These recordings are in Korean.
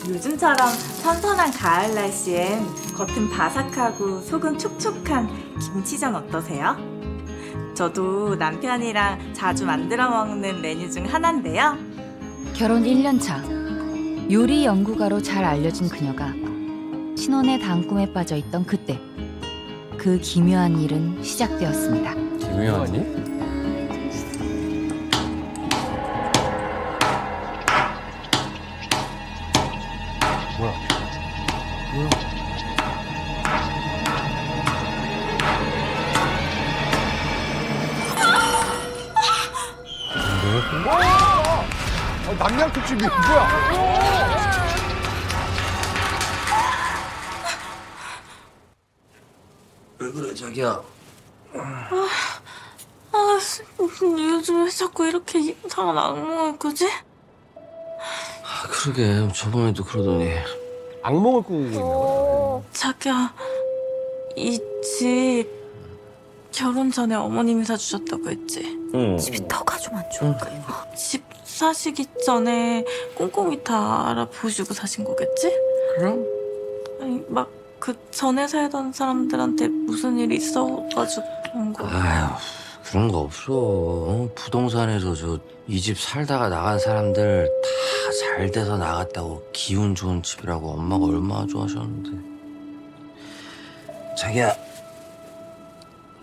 요즘처럼 선선한 가을 날씨엔 겉은 바삭하고 속은 촉촉한 김치전 어떠세요? 저도 남편이랑 자주 만들어 먹는 메뉴 중 하나인데요. 결혼 1년 차. 요리 연구가로 잘 알려진 그녀가 신혼의 단꿈에 빠져 있던 그때 그 기묘한 일은 시작되었습니다. 기묘하니? 뭐야? 남양 특집이 뭐야? 왜 그래 자기야? 요즘 왜 자꾸 이렇게 이상한 악몽을 꾸지? 그러게 저번에도 그러더니. 악몽을 꾸고 있는 거야. 자기야, 이 집 결혼 전에 어머님이 사주셨다고 했지? 응. 집이 터가 좀 안 좋은가? 집 사시기 전에 꼼꼼히 다 알아보시고 사신 거겠지? 그럼? 아니, 막 그 전에 살던 사람들한테 무슨 일이 있어가지고 그런 거. 아휴 그런 거 없어. 부동산에서 저 이 집 살다가 나간 사람들 다 잘 돼서 나갔다고 기운 좋은 집이라고 엄마가 얼마나 좋아하셨는데. 자기야,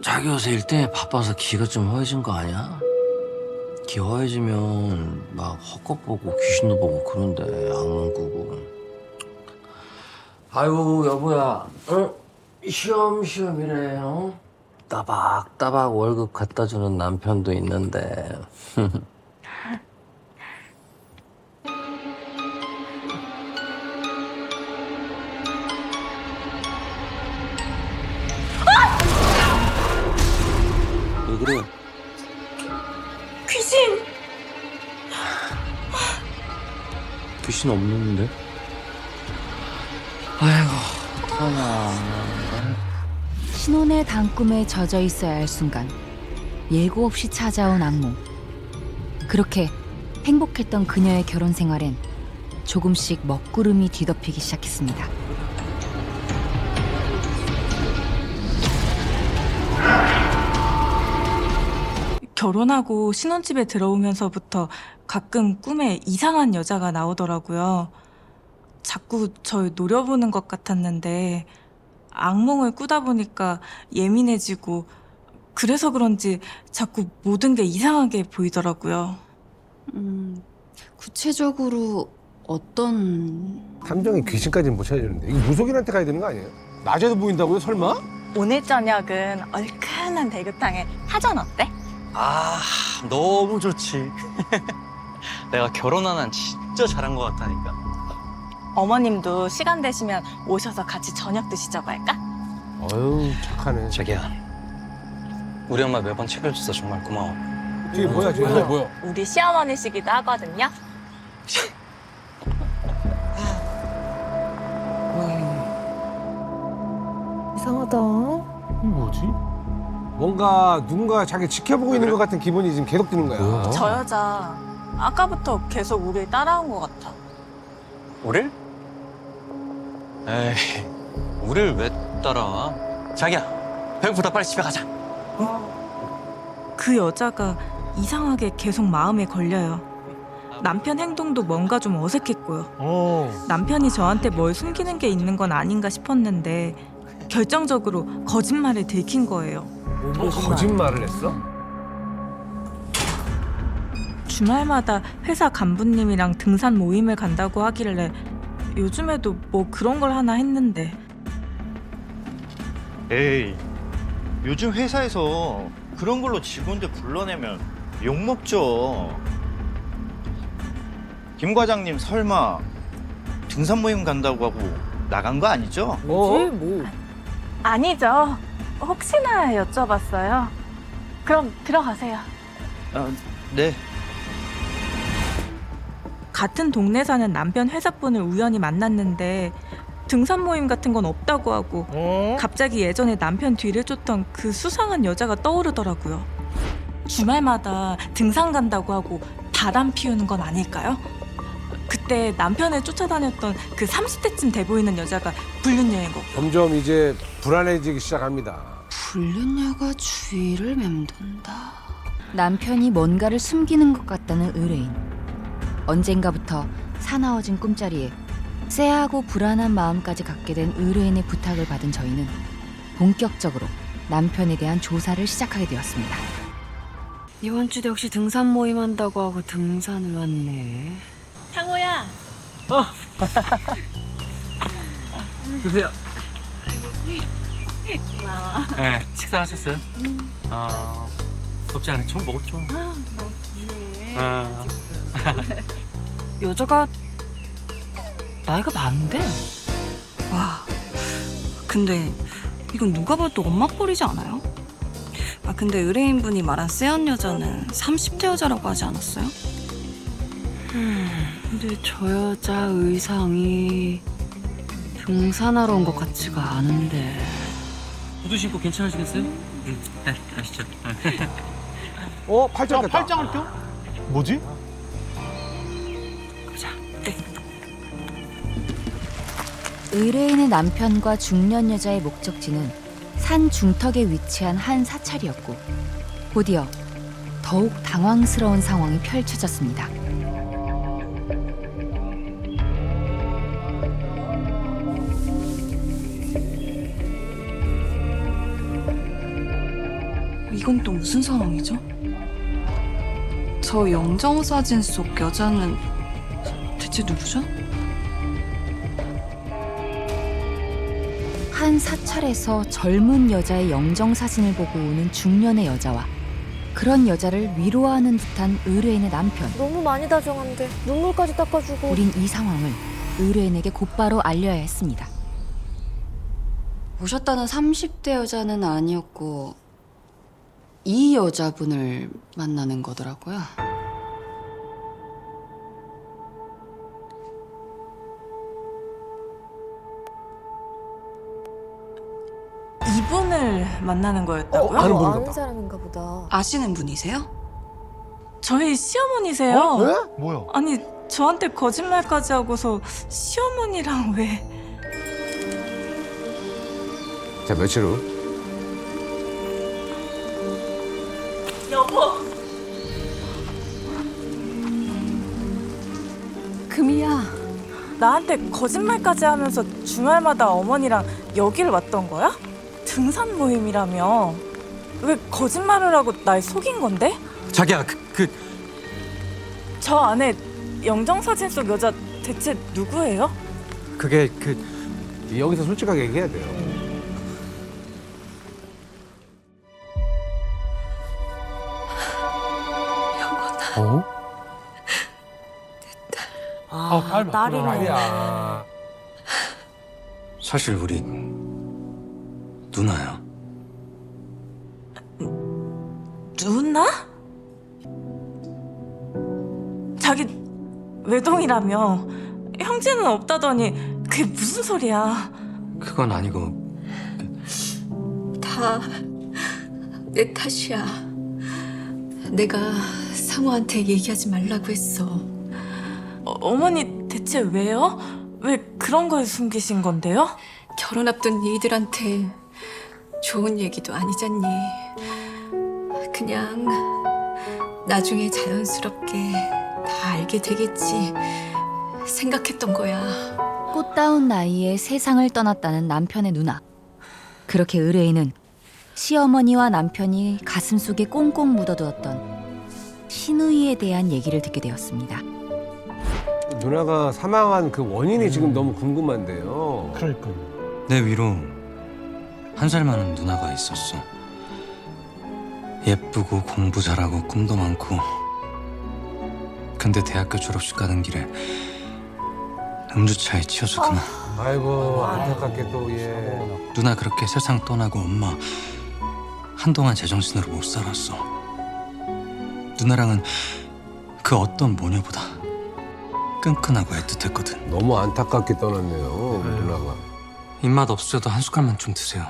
자기 요새 일 때문에 바빠서 귀가 좀 허해진 거 아니야? 귀 허해지면 막 헛것 보고 귀신도 보고 그런데 악몽 꾸고. 아이고 여보야, 쉬엄쉬엄이래. 따박따박 월급 갖다 주는 남편도 있는데. 왜 그래? 귀신! 귀신 없는데? 아이고, 어떡하냐. 신혼의 단꿈에 젖어 있어야 할 순간 예고 없이 찾아온 악몽. 그렇게 행복했던 그녀의 결혼 생활엔 조금씩 먹구름이 뒤덮이기 시작했습니다. 결혼하고 신혼집에 들어오면서부터 가끔 꿈에 이상한 여자가 나오더라고요. 자꾸 절 노려보는 것 같았는데 악몽을 꾸다 보니까 예민해지고 그래서 그런지 자꾸 모든 게 이상하게 보이더라고요. 구체적으로 어떤... 탐정이 귀신까지는 못 찾아주는데 이거 무속인한테 가야 되는 거 아니에요? 낮에도 보인다고요? 설마? 오늘 저녁은 얼큰한 대구탕에 사전 어때? 아, 너무 좋지. 내가 결혼한 한 진짜 잘한 것 같다니까. 어머님도 시간 되시면 오셔서 같이 저녁 드시자고 할까? 어휴 착하네. 자기야, 우리 엄마 매번 챙겨줘서 정말 고마워. 저게 뭐야 저게 뭐야? 우리 시어머니시기도 하거든요. 이상하다. 뭐지? 뭔가 누군가 자기 지켜보고 있는 것 같은 기분이 지금 계속 드는 거야. 저 여자 아까부터 계속 우릴 따라온 것 같아. 우릴? 에이, 우릴 왜 따라와? 자기야, 배고프다. 빨리 집에 가자. 그 여자가 이상하게 계속 마음에 걸려요. 남편 행동도 뭔가 좀 어색했고요. 남편이 저한테 뭘 숨기는 게 있는 건 아닌가 싶었는데 결정적으로 거짓말을 들킨 거예요. 거짓말을 했어? 주말마다 회사 간부님이랑 등산 모임을 간다고 하길래 요즘에도 뭐 그런 걸 하나 했는데 에이, 요즘 회사에서 그런 걸로 직원들 불러내면 욕먹죠. 김 과장님 설마 등산 모임 간다고 하고 나간 거 아니죠? 뭐? 아니죠. 혹시나 여쭤봤어요. 그럼 들어가세요. 네. 같은 동네 사는 남편 회사분을 우연히 만났는데 등산 모임 같은 건 없다고 하고 갑자기 예전에 남편 뒤를 쫓던 그 수상한 여자가 떠오르더라고요. 주말마다 등산 간다고 하고 바람 피우는 건 아닐까요? 그때 남편을 쫓아다녔던 그 30대쯤 돼 보이는 여자가 불륜녀인 거. 점점 이제 불안해지기 시작합니다. 불륜녀가 주위를 맴돈다. 남편이 뭔가를 숨기는 것 같다는 의뢰인. 언젠가부터 사나워진 꿈자리에 쎄하고 불안한 마음까지 갖게 된 의뢰인의 부탁을 받은 저희는 본격적으로 남편에 대한 조사를 시작하게 되었습니다. 이번 주도 역시 등산 모임 한다고 하고 등산을 왔네. 상호야. 드세요. 네, 식사하셨어요? 덥지 않아요? 좀 먹었죠? 여자가 나이가 많은데? 와, 근데 이건 누가 봐도 엄마 뻘이지 않아요? 아, 근데 의뢰인분이 말한 쎄한 여자는 30대 여자라고 하지 않았어요? 근데 저 여자 의상이 등산하러 온 것 같지가 않은데. 구두 신고 괜찮으시겠어요? 네, 가시죠. 팔짱 꼈다. 팔짱을 껴? 뭐지? 의뢰인의 남편과 중년 여자의 목적지는 산 중턱에 위치한 한 사찰이었고 곧이어 더욱 당황스러운 상황이 펼쳐졌습니다. 이건 또 무슨 상황이죠? 저 영정사진 속 여자는 대체 누구죠? 한 사찰에서 젊은 여자의 영정 사진을 보고 오는 중년의 여자와 그런 여자를 위로하는 듯한 의뢰인의 남편. 너무 많이 다정한데 눈물까지 닦아주고. 우린 이 상황을 의뢰인에게 곧바로 알려야 했습니다. 오셨다는 30대 여자는 아니었고 이 여자분을 만나는 거더라고요. 이분을 만나는 거였다고요? 아는 분인가 아는 봐. 사람인가 보다. 아시는 분이세요? 저희 시어머니세요. 왜? 뭐야? 아니 저한테 거짓말까지 하고서 시어머니랑 왜? 자, 며칠 후. 여보. 금이야. 나한테 거짓말까지 하면서 주말마다 어머니랑 여기를 왔던 거야? 등산 모임이라며. 왜 거짓말을 하고 날 속인 건데? 자기야, 저 안에 영정사진 속 여자 대체 누구예요? 그게 여기서 솔직하게 얘기해야 돼요. 어? 딸이네. 아니야. 사실 우리 누나야. 누나? 자기 외동이라며. 형제는 없다더니 그게 무슨 소리야? 그건 아니고 다 내 탓이야. 내가 상우한테 얘기하지 말라고 했어. 어머니 대체 왜요? 왜 그런 걸 숨기신 건데요? 결혼 앞둔 니들한테 좋은 얘기도 아니잖니. 그냥 나중에 자연스럽게 다 알게 되겠지 생각했던 거야. 꽃다운 나이에 세상을 떠났다는 남편의 누나. 그렇게 의뢰인은 시어머니와 남편이 가슴속에 꽁꽁 묻어두었던 신우이에 대한 얘기를 듣게 되었습니다. 누나가 사망한 그 원인이 지금 너무 궁금한데요. 그러니까요. 내 위로 1살 많은 누나가 있었어. 예쁘고 공부 잘하고 꿈도 많고. 근데 대학교 졸업식 가는 길에 음주차에 치여서 그만. 아이고, 안타깝게 또, 예. 누나 그렇게 세상 떠나고 엄마 한동안 제정신으로 못 살았어. 누나랑은 그 어떤 모녀보다 끈끈하고 애틋했거든. 너무 안타깝게 떠났네요, 누나가. 입맛 없으셔도 한 숟갈만 좀 드세요.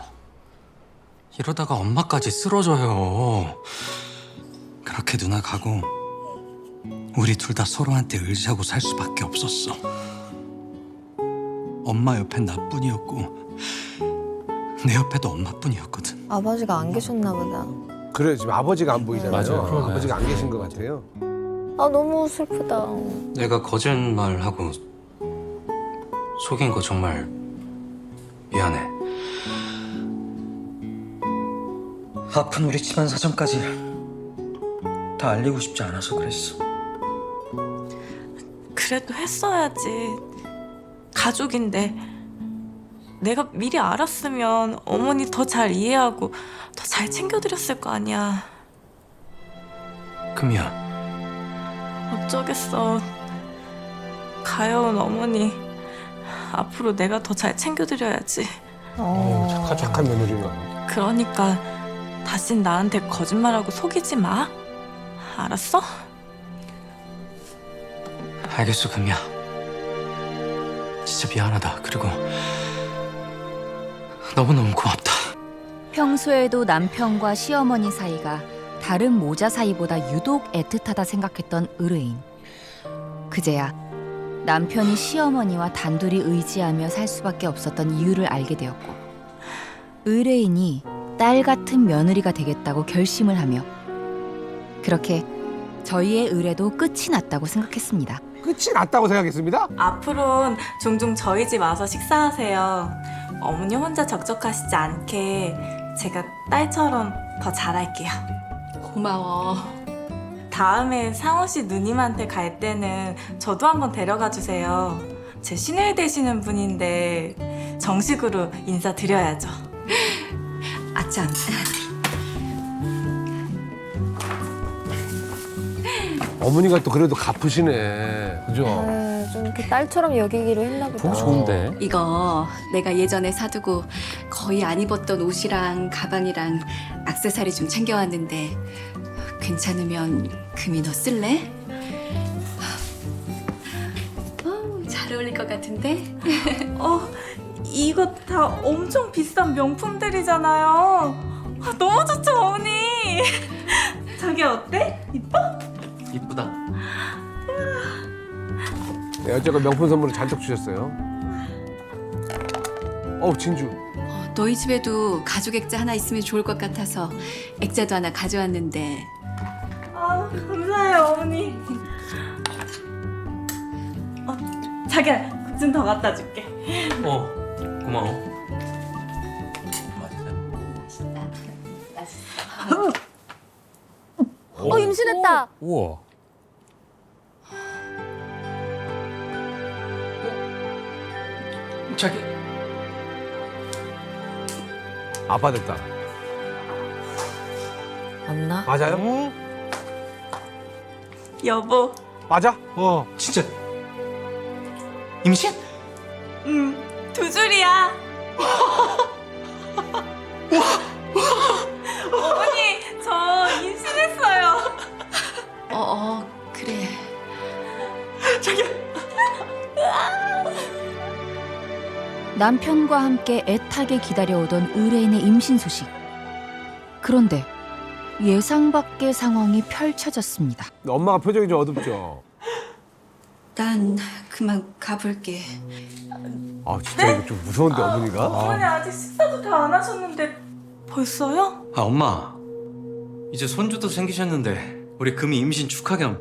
이러다가 엄마까지 쓰러져요. 그렇게 누나 가고 우리 둘 다 서로한테 의지하고 살 수밖에 없었어. 엄마 옆엔 나뿐이었고 내 옆에도 엄마뿐이었거든. 아버지가 안 계셨나 보다. 그래 지금 아버지가 안 보이잖아요. 맞아요. 그러네. 아버지가 안 계신 것 같아요. 아 너무 슬프다. 내가 거짓말하고 속인 거 정말 미안해. 아픈 우리 집안 사정까지 다 알리고 싶지 않아서 그랬어. 그래도 했어야지. 가족인데. 내가 미리 알았으면 어머니 더 잘 이해하고 더 잘 챙겨드렸을 거 아니야. 금이야, 어쩌겠어. 가여운 어머니. 앞으로 내가 더 잘 챙겨드려야지. 착한 며느리인가. 그러니까 다신 나한테 거짓말하고 속이지 마. 알았어? 알겠어 금이야. 진짜 미안하다. 그리고 너무너무 고맙다. 평소에도 남편과 시어머니 사이가 다른 모자 사이보다 유독 애틋하다 생각했던 의뢰인. 그제야 남편이 시어머니와 단둘이 의지하며 살 수밖에 없었던 이유를 알게 되었고, 의뢰인이 딸 같은 며느리가 되겠다고 결심을 하며, 그렇게 저희의 의뢰도 끝이 났다고 생각했습니다. 끝이 났다고 생각했습니다. 앞으로는 종종 저희 집 와서 식사하세요. 어머니 혼자 적적하시지 않게 제가 딸처럼 더 잘할게요. 고마워. 다음에 상호 씨 누님한테 갈 때는 저도 한번 데려가 주세요. 제 시누이 되시는 분인데 정식으로 인사드려야죠. 아참. 어머니가 또 그래도 갚으시네. 그죠? 네, 좀 이렇게 딸처럼 여기기로 했나 보다. 보기 좋은데. 이거 내가 예전에 사두고 거의 안 입었던 옷이랑 가방이랑 액세서리 좀 챙겨왔는데 괜찮으면 금이 너 쓸래? 잘 어울릴 것 같은데? 이거 다 엄청 비싼 명품들이잖아요. 너무 좋죠, 어머니. 저게 어때? 이뻐? 이쁘다. 네, 여자가 명품 선물을 잔뜩 주셨어요. 진주. 너희 집에도 가죽 액자 하나 있으면 좋을 것 같아서 액자도 하나 가져왔는데 감사해요, 어머니. 자기야, 좀 더 갖다 줄게. 고마워. 임신했다. 우와. 자기 아빠 됐다. 맞나? 맞아요? 여보, 맞아? 진짜 임신? 두 줄이야. 어머니, 저 임신했어요. 그래. 남편과 함께 애타게 기다려오던 의뢰인의 임신 소식. 그런데 예상 밖의 상황이 펼쳐졌습니다. 엄마가 표정이 좀 어둡죠? 난 그만 가볼게. 진짜 이거 좀 무서운데 어머니가? 어머니 아직 식사도 다 안 하셨는데 벌써요? 엄마, 이제 손주도 생기셨는데 우리 금이 임신 축하 겸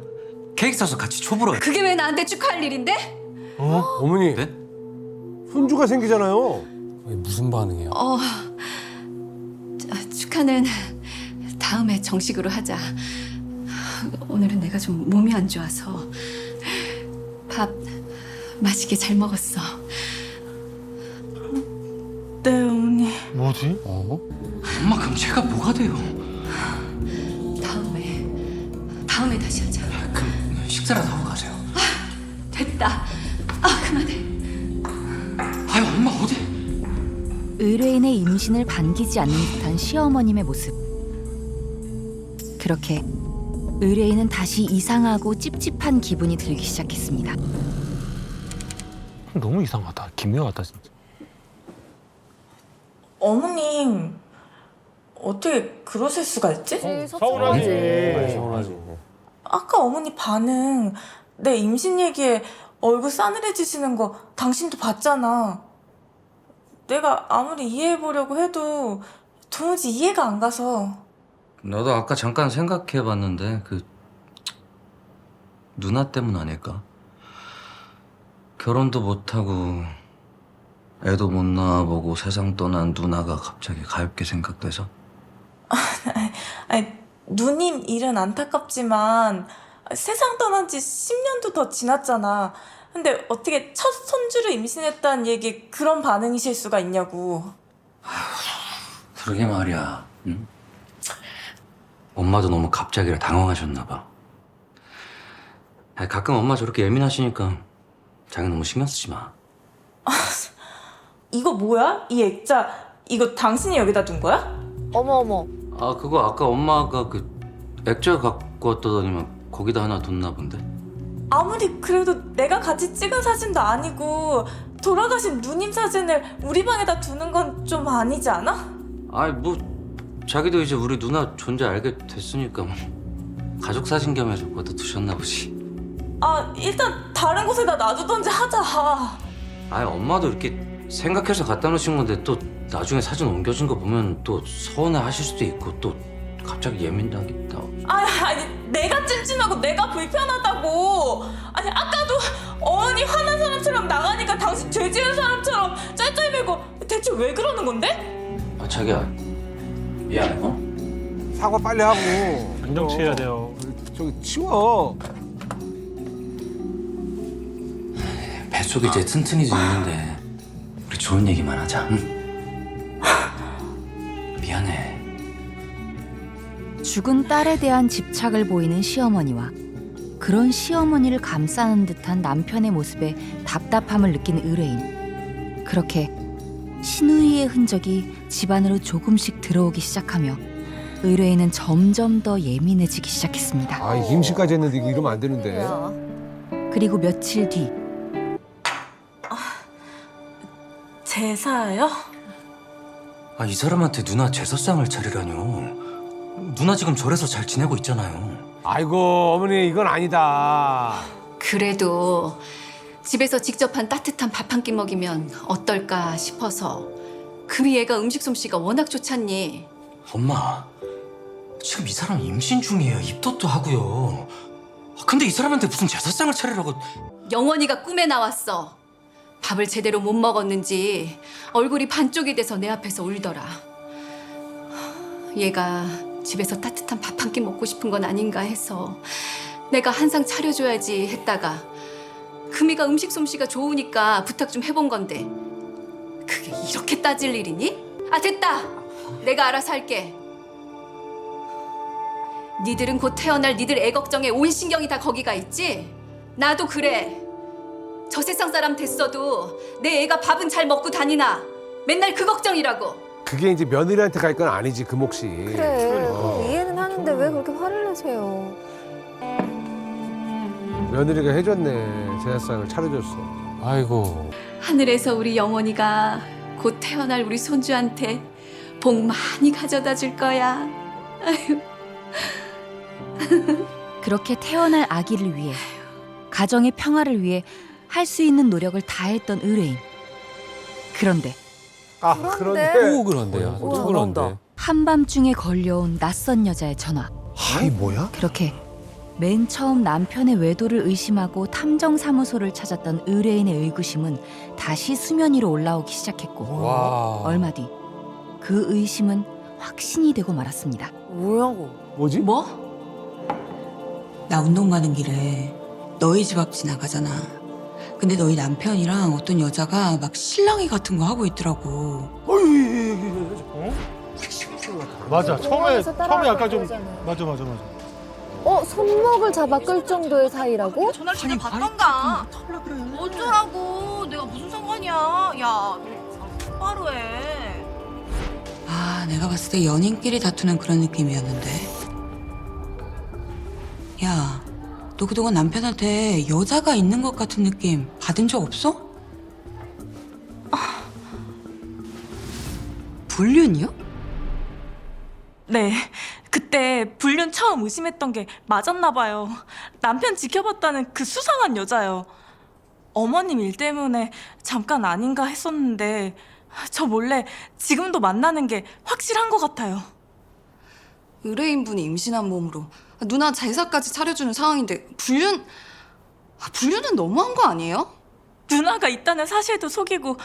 케이크 사서 같이 초불어. 그게 왜 나한테 축하할 일인데? 어머니. 네? 손주가 생기잖아요. 무슨 반응이야? 축하는 다음에 정식으로 하자. 오늘은 내가 좀 몸이 안 좋아서 밥 맛있게 잘 먹었어. 네, 어머니. 뭐지? 엄마 그럼 제가 뭐가 돼요? 다음에 다시 하자. 그럼 식사라도 하고 가세요. 됐다. 그만해. 아유 엄마 어디? 의뢰인의 임신을 반기지 않는 듯한 시어머님의 모습. 그렇게 의뢰인은 다시 이상하고 찝찝한 기분이 들기 시작했습니다. 너무 이상하다. 기묘하다 진짜. 어머님, 어떻게 그러실 수가 있지? 서운하지. 서운하지. 아까 어머니 반응, 내 임신 얘기에 얼굴 싸늘해지시는 거 당신도 봤잖아. 내가 아무리 이해해보려고 해도 도무지 이해가 안 가서. 나도 아까 잠깐 생각해봤는데 누나 때문 아닐까? 결혼도 못하고 애도 못 낳아보고 세상 떠난 누나가 갑자기 가엾게 생각돼서. 아니, 누님 일은 안타깝지만 세상 떠난 지 10년도 더 지났잖아. 근데 어떻게 첫 손주를 임신했다는 얘기 그런 반응이실 수가 있냐고. 그러게 말이야. 응? 엄마도 너무 갑자기라 당황하셨나 봐. 가끔 엄마 저렇게 예민하시니까 자기 너무 신경 쓰지 마. 이거 뭐야? 이 액자 이거 당신이 여기다 둔 거야? 어머. 아 그거 아까 엄마가 액자 갖고 왔다더니만 거기다 하나 뒀나 본데. 아무리 그래도 내가 같이 찍은 사진도 아니고 돌아가신 누님 사진을 우리 방에다 두는 건 좀 아니지 않아? 아이 뭐 자기도 이제 우리 누나 존재 알게 됐으니까 뭐 가족 사진 겸해서 거기다 두셨나 보지. 아, 일단 다른 곳에다 놔두던지 하자. 아이 엄마도 이렇게 생각해서 갖다 놓으신 건데 또 나중에 사진 옮겨진 거 보면 또 서운해 하실 수도 있고 또 갑자기 예민하겠다. 아니 내가 찜찜하고 내가 불편하다고. 아니 아까도 어머니 화난 사람처럼 나가니까 당신 죄 지은 사람처럼 짤짤매고 대체 왜 그러는 건데? 아 자기야 미안해. 사과 빨리 하고. 안정 취해야 돼요. 저기 치워. 뱃속이 이제 튼튼히 있는데 우리 좋은 얘기만 하자. 응? 미안해. 죽은 딸에 대한 집착을 보이는 시어머니와 그런 시어머니를 감싸는 듯한 남편의 모습에 답답함을 느낀 의뢰인. 그렇게 신우이의 흔적이 집안으로 조금씩 들어오기 시작하며 의뢰인은 점점 더 예민해지기 시작했습니다. 아, 임신까지 했는데 이거 이러면 안 되는데. 그리고 며칠 뒤 제사요? 아 이 사람한테 누나 제사상을 차리라뇨. 누나 지금 절에서 잘 지내고 있잖아요. 아이고 어머니 이건 아니다. 그래도 집에서 직접 한 따뜻한 밥 한 끼 먹이면 어떨까 싶어서. 금이 얘가 음식 솜씨가 워낙 좋잖니. 엄마 지금 이 사람 임신 중이에요. 입덧도 하고요. 근데 이 사람한테 무슨 제사상을 차리라고. 영원이가 꿈에 나왔어. 밥을 제대로 못 먹었는지 얼굴이 반쪽이 돼서 내 앞에서 울더라. 얘가 집에서 따뜻한 밥 한 끼 먹고 싶은 건 아닌가 해서 내가 한상 차려줘야지 했다가 금이가 음식 솜씨가 좋으니까 부탁 좀 해본 건데 그게 이렇게 따질 일이니? 아 됐다! 내가 알아서 할게. 니들은 곧 태어날 니들 애 걱정에 온 신경이 다 거기가 있지? 나도 그래. 저 세상 사람 됐어도 내 애가 밥은 잘 먹고 다니나 맨날 그 걱정이라고. 그게 이제 며느리한테 갈 건 아니지 그 몫이. 그래. 이해는 하는데 왜 그렇게 화를 내세요? 며느리가 해줬네. 제사상을 차려줬어. 아이고. 하늘에서 우리 영원이가 곧 태어날 우리 손주한테 복 많이 가져다 줄 거야. 아유. 그렇게 태어날 아기를 위해 가정의 평화를 위해 할 수 있는 노력을 다했던 의뢰인. 그런데 아 그런데? 또 그런데요. 우와, 또 그런데. 한밤중에 걸려온 낯선 여자의 전화. 아이 뭐야? 그렇게 맨 처음 남편의 외도를 의심하고 탐정사무소를 찾았던 의뢰인의 의구심은 다시 수면 위로 올라오기 시작했고 와. 얼마 뒤 그 의심은 확신이 되고 말았습니다. 뭐라고? 뭐지? 뭐? 나 운동 가는 길에 너희 집 앞 지나가잖아. 근데 너희 남편이랑 어떤 여자가 막 실랑이 같은 거 하고 있더라고. 맞아. 처음에 약간 좀 그러잖아요. 맞아. 손목을 잡아 끌 정도의 사이라고? 전화를 진짜 받던가. 어쩌라고. 내가 무슨 상관이야. 야, 너 똑바로 해. 아, 내가 봤을 때 연인끼리 다투는 그런 느낌이었는데. 야, 너 그동안 남편한테 여자가 있는 것 같은 느낌 받은 적 없어? 불륜이요? 네, 그때 불륜 처음 의심했던 게 맞았나 봐요. 남편 지켜봤다는 그 수상한 여자요. 어머님 일 때문에 잠깐 아닌가 했었는데 저 몰래 지금도 만나는 게 확실한 것 같아요. 의뢰인분이 임신한 몸으로 누나 제사까지 차려주는 상황인데 불륜은 너무한 거 아니에요? 누나가 있다는 사실도 속이고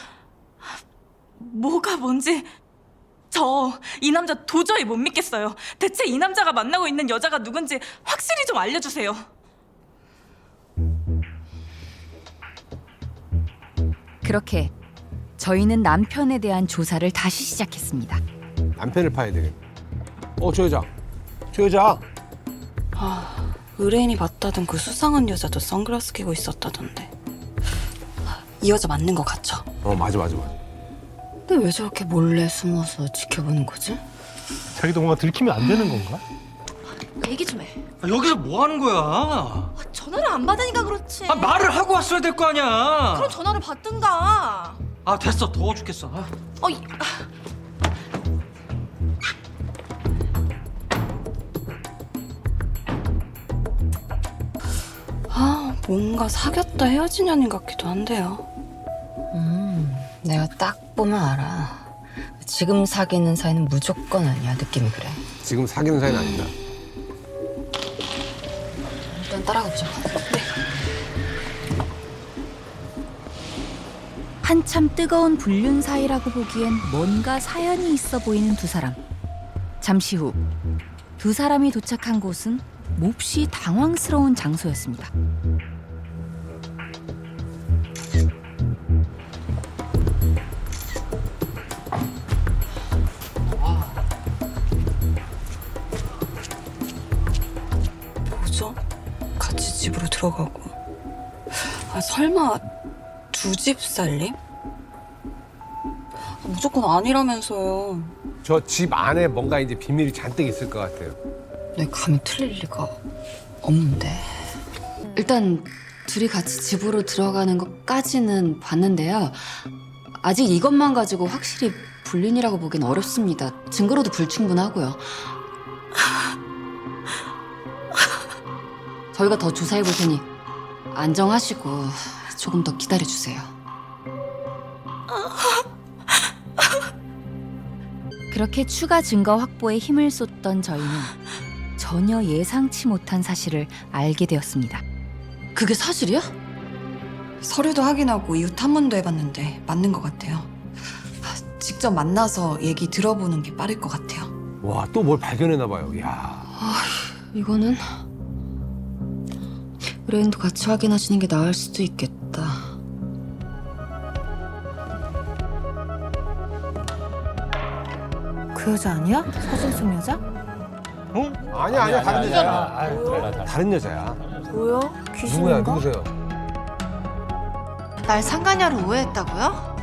뭐가 뭔지 저 이 남자 도저히 못 믿겠어요. 대체 이 남자가 만나고 있는 여자가 누군지 확실히 좀 알려주세요. 그렇게 저희는 남편에 대한 조사를 다시 시작했습니다. 남편을 파야 되겠네. 저 여자. 저 여자. 의뢰인이 봤다던 그 수상한 여자도 선글라스 끼고 있었다던데. 이 여자 맞는 거 같죠? 맞아. 근데 왜 저렇게 몰래 숨어서 지켜보는 거지? 자기도 뭔가 들키면 안 되는 건가? 얘기 좀 해. 여기서 뭐 하는 거야? 전화를 안 받으니까 그렇지. 말을 하고 왔어야 될 거 아니야. 그럼 전화를 받든가. 됐어. 더워 죽겠어. 뭔가 사귀었다 헤어진 연인 같기도 한데요. 내가 딱 보면 알아. 지금 사귀는 사이는 무조건 아니야. 느낌이 그래. 지금 사귀는 사이는 아니다. 일단 따라가보자. 한참 뜨거운 불륜 사이라고 보기엔 뭔가 사연이 있어 보이는 두 사람. 잠시 후 두 사람이 도착한 곳은 몹시 당황스러운 장소였습니다. 뭐죠? 같이 집으로 들어가고. 설마 두 집 살림? 무조건 아니라면서요. 저 집 안에 뭔가 이제 비밀이 잔뜩 있을 것 같아요. 내 감이 틀릴 리가 없는데. 일단 둘이 같이 집으로 들어가는 것까지는 봤는데요. 아직 이것만 가지고 확실히 불륜이라고 보긴 어렵습니다. 증거로도 불충분하고요. 저희가 더 조사해 볼 테니 안정하시고 조금 더 기다려 주세요. 그렇게 추가 증거 확보에 힘을 쏟던 저희는 전혀 예상치 못한 사실을 알게 되었습니다. 그게 사실이야? 서류도 확인하고 이후 탐문도 해봤는데 맞는 것 같아요. 직접 만나서 얘기 들어보는 게 빠를 것 같아요. 와, 또 뭘 발견했나 봐요. 이야. 이거는 의뢰인도 같이 확인하시는 게 나을 수도 있겠다. 그 여자 아니야? 사진 속 여자? 아니야. 다른 여자야. 다른 여자야. 뭐야? 누구야? 귀신인가? 누구세요? 날 상간녀로 오해했다고요?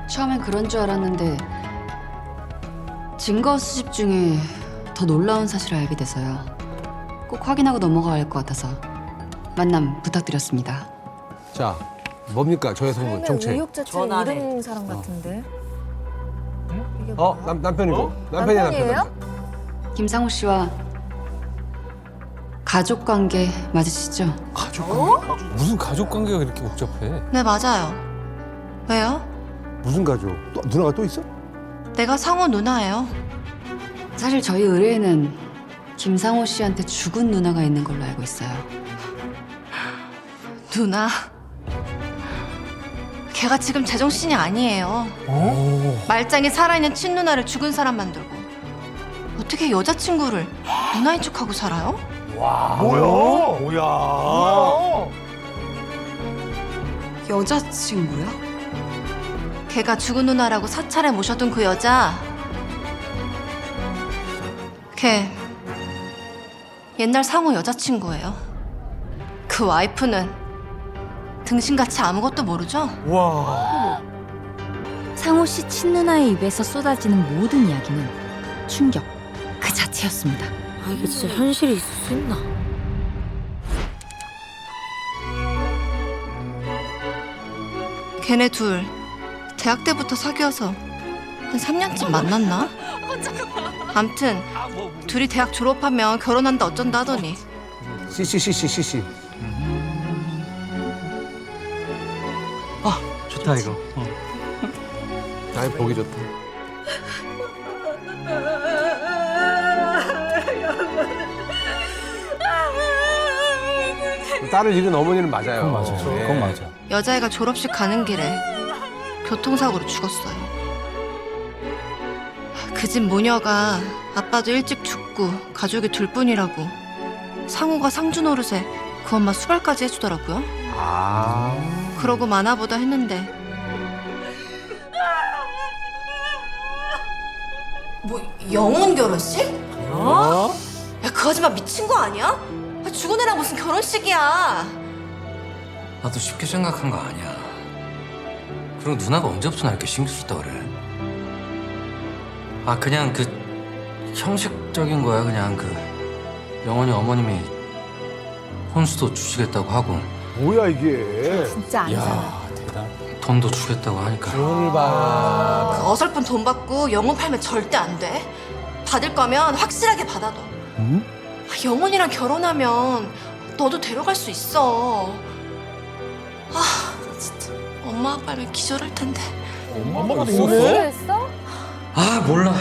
처음엔 그런 줄 알았는데 증거 수집 중에 더 놀라운 사실을 알게 돼서요. 꼭 확인하고 넘어가야 할 것 같아서 만남 부탁드렸습니다. 자, 뭡니까? 저 여성분 정체. 의혹자체 이름 사람 같은데. 이게 남편이고. 남편이야, 남편이에요? 남편. 김상우 씨와 가족 관계 맞으시죠? 무슨 가족 관계가 그렇게 복잡해? 네, 맞아요. 왜요? 무슨 가족? 또 누나가 또 있어? 내가 상호 누나예요. 사실 저희 의뢰에는 김상호 씨한테 죽은 누나가 있는 걸로 알고 있어요. 누나. 걔가 지금 제정신이 아니에요. 말짱이 살아있는 친누나를 죽은 사람 만들고 어떻게 여자친구를 누나인 척하고 살아요? 뭐야? 여자친구야? 걔가 죽은 누나라고 사찰에 모셔둔 그 여자. 걔 옛날 상호 여자친구예요. 그 와이프는 등신같이 아무것도 모르죠? 와. 상호 씨 친누나의 입에서 쏟아지는 모든 이야기는 충격 그 자체였습니다. 아, 이게 진짜 현실이 있을 수 있나? 걔네 둘 대학 때부터 사귀어서 한 3년쯤 만났나? 암튼 둘이 대학 졸업하면 결혼한다 어쩐다 하더니. 씨씨씨씨씨. 좋다 이거. 아이 보기 좋다. 딸을 잃은 어머니는 맞아요. 그건 맞아. 예. 그건 맞아. 여자애가 졸업식 가는 길에 교통사고로 죽었어요. 그 집 모녀가 아빠도 일찍 죽고 가족이 둘뿐이라고 상우가 상주 노릇에 그 엄마 수발까지 해주더라고요. 아. 그러고 마나보다 했는데 뭐 영혼 결혼식? 어? 야, 그 아줌마 미친 거 아니야? 죽은 애랑 무슨 결혼식이야? 나도 쉽게 생각한 거 아니야. 그리고 누나가 언제부터 나 이렇게 신경 썼다 그래? 그냥 그 형식적인 거야. 그냥 그 영원히 어머님이 혼수도 주시겠다고 하고 뭐야 이게? 진짜 아니잖아. 야 대단. 돈도 주겠다고 하니까. 돈을 봐. 그 어설픈 돈 받고 영혼 팔면 절대 안 돼. 받을 거면 확실하게 받아둬. 응? 영혼이랑 결혼하면 너도 데려갈 수 있어. 나 진짜 엄마 아빠면 기절할 텐데. 엄마가 무슨 했어? 몰라.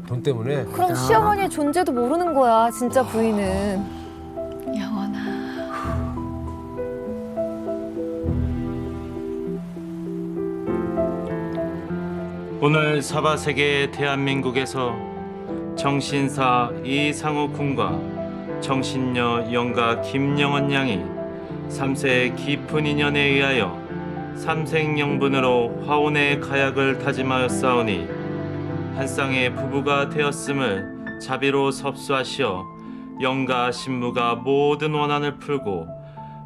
돈 때문에. 그럼 시어머니의 존재도 모르는 거야, 진짜 부인은. 영원아. 오늘 사바세계 대한민국에서 정신사 이상우 군과 정신녀 영가 김영원 양이 3세의 깊은 인연에 의하여 삼생영분으로 화혼의 가약을 다짐하였사오니 한 쌍의 부부가 되었음을 자비로 섭수하시어 영가 신부가 모든 원한을 풀고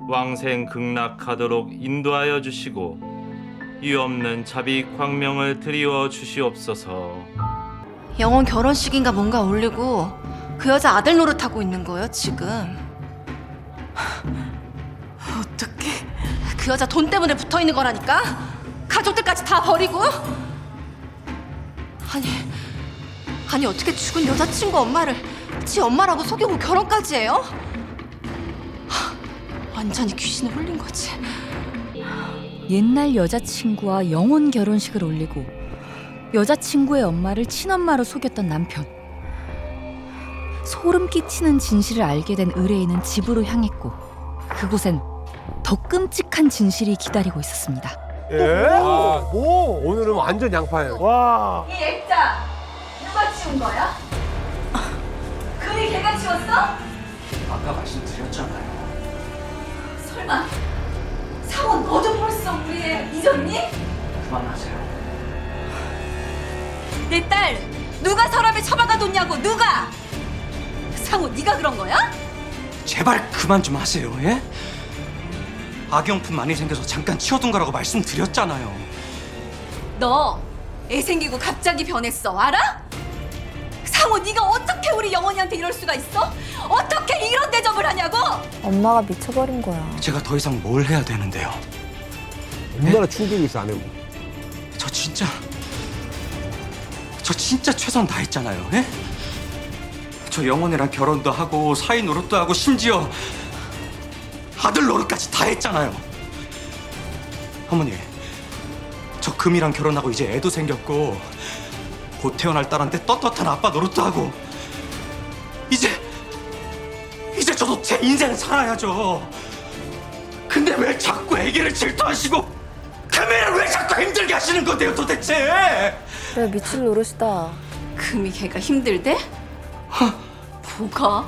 왕생극락하도록 인도하여 주시고 이유 없는 자비 광명을 드리워 주시옵소서. 영혼 결혼식인가 뭔가 올리고 그 여자 아들 노릇하고 있는 거예요 지금. 어떡해. 그 여자 돈 때문에 붙어있는 거라니까. 가족들까지 다 버리고. 아니 어떻게 죽은 여자친구 엄마를 지 엄마라고 속이고 결혼까지 해요? 완전히 귀신에 홀린 거지. 옛날 여자친구와 영혼 결혼식을 올리고 여자친구의 엄마를 친엄마로 속였던 남편. 소름 끼치는 진실을 알게 된 의뢰인은 집으로 향했고 그곳엔 더 끔찍한 진실이 기다리고 있었습니다. 예? 뭐? 오늘은 완전 양파예요. 와. 이 액자 누가 치운 거야? 그리 걔가 치웠어? 아까 말씀드렸잖아요. 설마 상호 너도 벌써 우리 애 잊었니? 그만하세요. 내 딸 누가 서랍에 처박아 뒀냐고. 누가? 상호 네가 그런 거야? 제발 그만 좀 하세요. 예? 악용품 많이 생겨서 잠깐 치워둔 거라고 말씀드렸잖아요. 너 애 생기고 갑자기 변했어. 알아? 상호 네가 어떻게 우리 영원이한테 이럴 수가 있어? 어떻게 이런 대접을 하냐고? 엄마가 미쳐버린 거야. 제가 더 이상 뭘 해야 되는데요? 얼마나 충격이 있어 아내고. 저 진짜 최선 다했잖아요. 예? 저 영원이랑 결혼도 하고 사위 노릇도 하고 심지어 아들 노릇까지 다 했잖아요. 어머니, 저 금이랑 결혼하고 이제 애도 생겼고 곧 태어날 딸한테 떳떳한 아빠 노릇도 하고 이제 저도 제 인생 살아야죠. 근데 왜 자꾸 애기를 질투하시고 금이를 왜 자꾸 힘들게 하시는 건데요 도대체? 그래, 미칠 노릇이다. 금이 걔가 힘들대? 뭐가?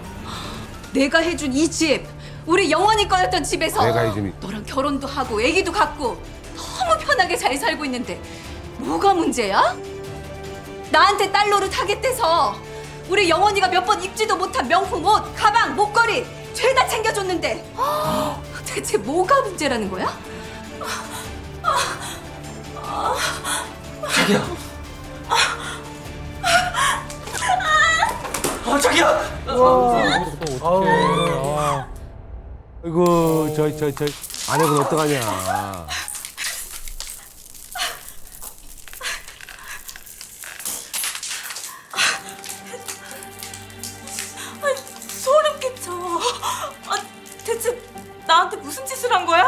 내가 해준 이 집, 우리 영원히 거였던 집에서 내가 해준 너랑 결혼도 하고 애기도 갖고 너무 편하게 잘 살고 있는데 뭐가 문제야? 나한테 딸 노릇 하겠대서 우리 영원이가 몇 번 입지도 못한 명품 옷, 가방, 목걸이 죄다 챙겨줬는데 대체 뭐가 문제라는 거야? 자기야. 자기야. 아이고 저 아내분 어떡하냐. 나한테 무슨 짓을 한 거야?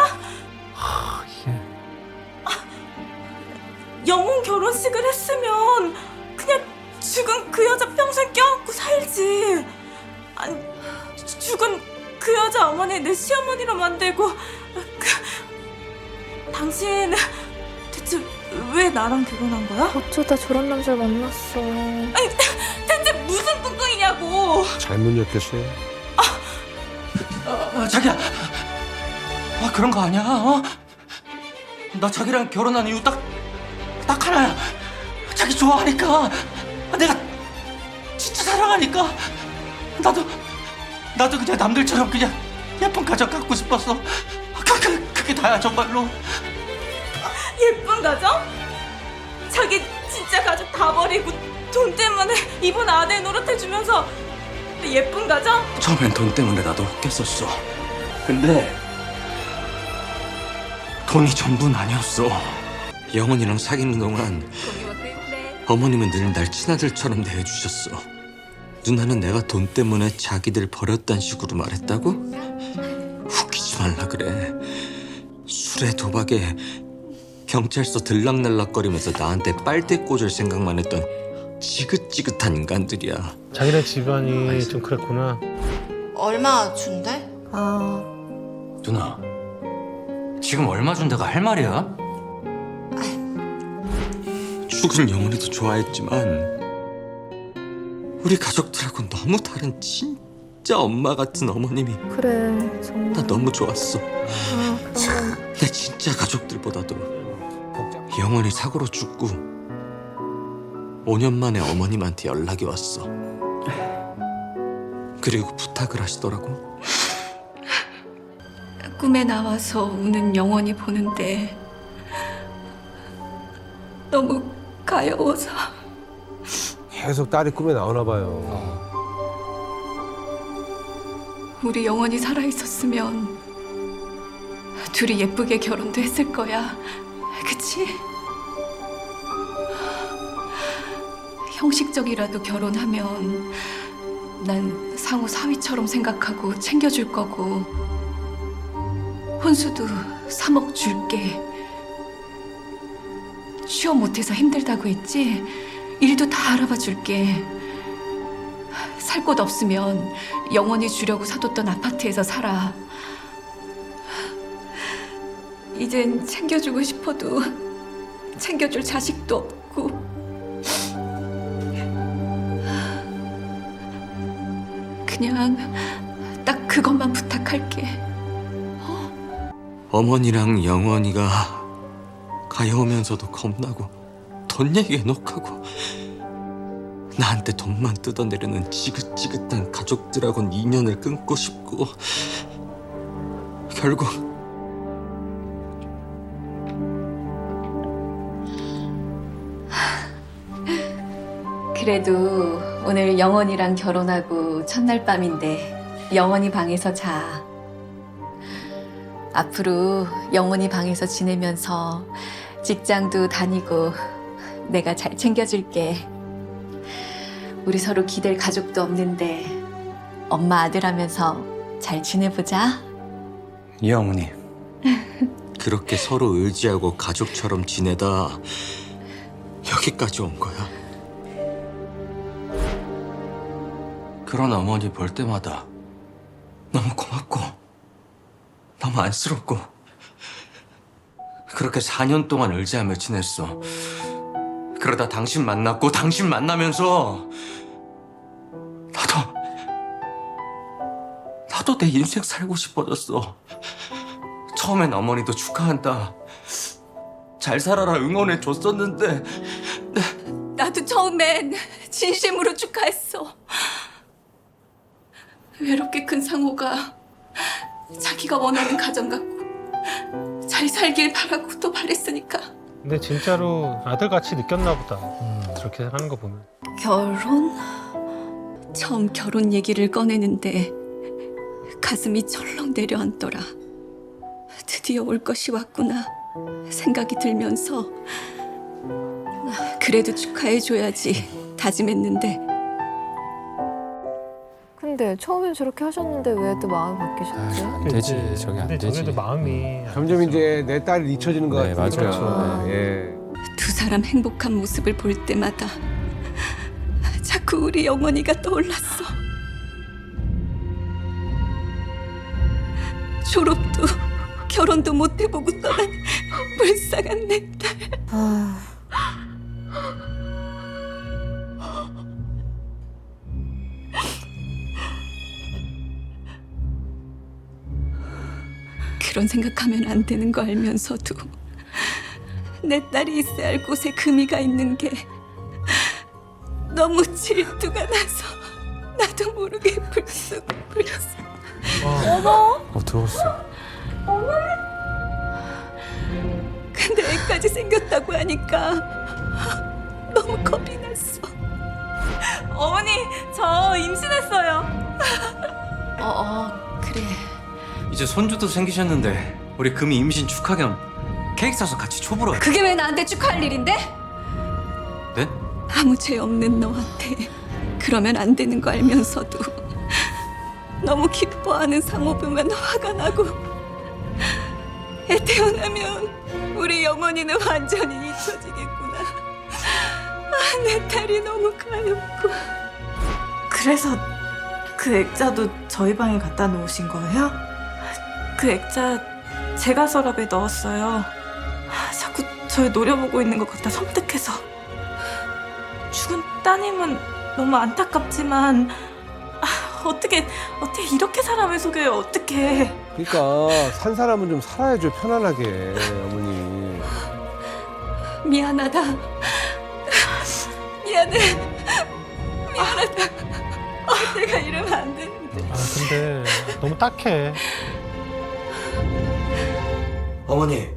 영혼 결혼식을 했으면 그냥 죽은 그 여자 평생 껴안고 살지. 아니, 죽은 그 여자 어머니 내 시어머니로 만들고. 당신 대체 왜 나랑 결혼한 거야? 어쩌다 저런 남자를 만났어. 아니, 대체 무슨 꿍꿍이냐고. 잘못 엮였어요. 자기야. 그런 거 아니야. 어? 나 자기랑 결혼한 이유 딱 하나야. 자기 좋아하니까. 내가 진짜 사랑하니까. 나도 그냥 남들처럼 그냥 예쁜 가정 갖고 싶었어. 그게 다야 정말로. 예쁜 가정? 자기 진짜 가족 다 버리고 돈 때문에 이번 아내 노릇해주면서 예쁜 가정? 처음엔 돈 때문에 나도 혹했었어. 근데 돈이 전부는 아니었어. 영원이랑 사귀는 동안 어머님은 늘 날 친아들처럼 대해주셨어. 누나는 내가 돈 때문에 자기들 버렸단 식으로 말했다고? 웃기지 말라 그래. 술에 도박에 경찰서 들락날락거리면서 나한테 빨대 꽂을 생각만 했던 지긋지긋한 인간들이야. 자기네 집안이 좀 그랬구나. 얼마 준대? 누나, 지금 얼마 준다가 할 말이야? 죽은 영원이도 좋아했지만 우리 가족들하고 너무 다른 진짜 엄마 같은 어머님이 그래, 정말. 나 너무 좋았어. 그럼. 내 진짜 가족들보다도 영원히 사고로 죽고 5년 만에 어머님한테 연락이 왔어. 그리고 부탁을 하시더라고. 꿈에 나와서 우는 영원히 보는데 너무 가여워서. 계속 딸이 꿈에 나오나 봐요. 우리 영원히 살아있었으면 둘이 예쁘게 결혼도 했을 거야. 그치? 형식적이라도 결혼하면 난 상우 사위처럼 생각하고 챙겨줄 거고 혼수도 3억 줄게. 취업 못해서 힘들다고 했지? 일도 다 알아봐 줄게. 살 곳 없으면 영원히 주려고 사뒀던 아파트에서 살아. 이젠 챙겨주고 싶어도 챙겨줄 자식도 없고. 그냥 딱 그것만 부탁할게. 어머니랑 영원이가 가여우면서도 겁나고 돈 얘기에 녹하고 나한테 돈만 뜯어내려는 지긋지긋한 가족들하고는 인연을 끊고 싶고 결국 그래도 오늘 영원이랑 결혼하고 첫날 밤인데 영원이 방에서 자. 앞으로 영원히 방에서 지내면서 직장도 다니고 내가 잘 챙겨줄게. 우리 서로 기댈 가족도 없는데 엄마 아들 하면서 잘 지내보자. 예 어머니. 그렇게 서로 의지하고 가족처럼 지내다 여기까지 온 거야. 그런 어머니 볼 때마다 너무 고맙고 너무 안쓰럽고 그렇게 4년 동안 의지하며 지냈어. 그러다 당신 만났고 당신 만나면서 나도 내 인생 살고 싶어졌어. 처음엔 어머니도 축하한다, 잘 살아라 응원해 줬었는데 나도 처음엔 진심으로 축하했어. 외롭게 큰 상호가 자기가 원하는 가정 갖고 잘 살길 바라고 또 바랬으니까. 근데 진짜로 아들같이 느꼈나 보다. 저렇게 하는 거 보면. 결혼? 처음 결혼 얘기를 꺼내는데 가슴이 철렁 내려앉더라. 드디어 올 것이 왔구나 생각이 들면서 그래도 축하해줘야지 다짐했는데. 근데 하셨는데 처음엔 저렇게 하셨는데 왜 또 마음이 바뀌셨지? 안 되지. 저게 안 근데 되지. 저게도 마음이 점점 이제 내 딸이 잊혀지는 것 네, 같으니까. 맞아요. 예. 두 사람 행복한 모습을 볼 때마다 자꾸 우리 영원이가 떠올랐어. 졸업도 결혼도 못 해보고 떠난 불쌍한 내 딸. 그런 생각하면 안 되는 거 알면서도 내 딸이 있어야 할 곳에 금이가 있는 게 너무 질투가 나서 나도 모르게 불쑥. 들었어. 근데 애까지 생겼다고 하니까 너무 겁이 났어. 어머니, 저 임신했어요. 그래. 이제 손주도 생기셨는데 우리 금이 임신 축하 겸 케이크 사서 같이 초보로 해. 그게 왜 나한테 축하할 일인데? 네? 아무 죄 없는 너한테 그러면 안 되는 거 알면서도 너무 기뻐하는 상호 보면 화가 나고 애 태어나면 우리 영원이는 완전히 잊혀지겠구나. 내 딸이 너무 가엾고. 그래서 그 액자도 저희 방에 갖다 놓으신 거예요? 그 액자 제가 서랍에 넣었어요. 자꾸 저를 노려보고 있는 것 같아 섬뜩해서. 죽은 따님은 너무 안타깝지만 어떻게 이렇게 사람을 속여요? 어떻게? 그러니까 산 사람은 좀 살아야죠, 편안하게, 어머니. 미안하다. 미안하다. 내가 이러면 안 되는데. 근데 너무 딱해. 어머니.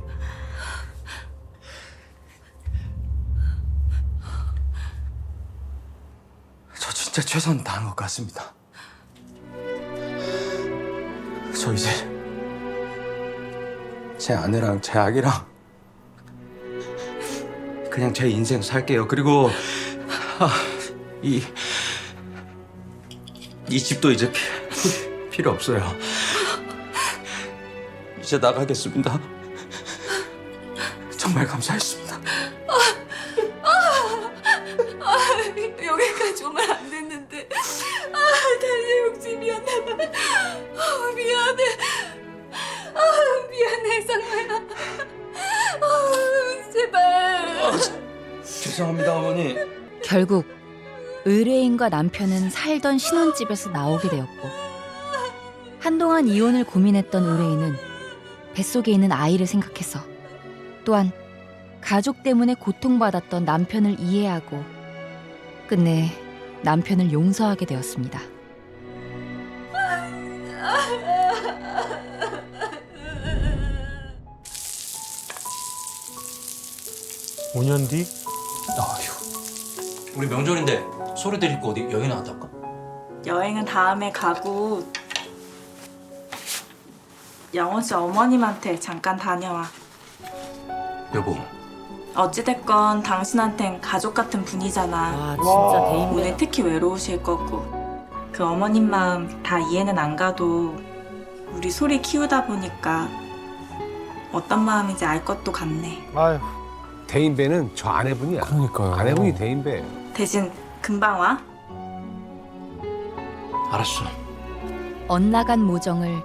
저 진짜 최선 다한 것 같습니다. 저 이제 제 아내랑 제 아기랑 그냥 제 인생 살게요. 그리고 이 집도 이제 필요 없어요. 이제 나가겠습니다. 정말 감사했습니다. 여기까지 오면 안 됐는데. 다시 욕심이었나 봐. 미안해. 미안해, 상호야. 제발. 죄송합니다, 어머니. 결국 의뢰인과 남편은 살던 신혼집에서 나오게 되었고 한동안 이혼을 고민했던 의뢰인은 뱃속에 있는 아이를 생각해서 또한 가족 때문에 고통받았던 남편을 이해하고 끝내 남편을 용서하게 되었습니다. 5년 뒤? 우리 명절인데 소리들 입고 어디 여행 나갔다 올까? 여행은 다음에 가고 영원 씨 어머님한테 잠깐 다녀와. 여보. 어찌됐건 당신한텐 가족 같은 분이잖아. 진짜 대인배다. 오늘 특히 외로우실 거고 그 어머님 마음 다 이해는 안 가도 우리 소리 키우다 보니까 어떤 마음인지 알 것도 같네. 아휴. 대인배는 저 아내분이야. 그러니까요. 아내분이 대인배. 대신 금방 와. 알았어. 엇나간 모정을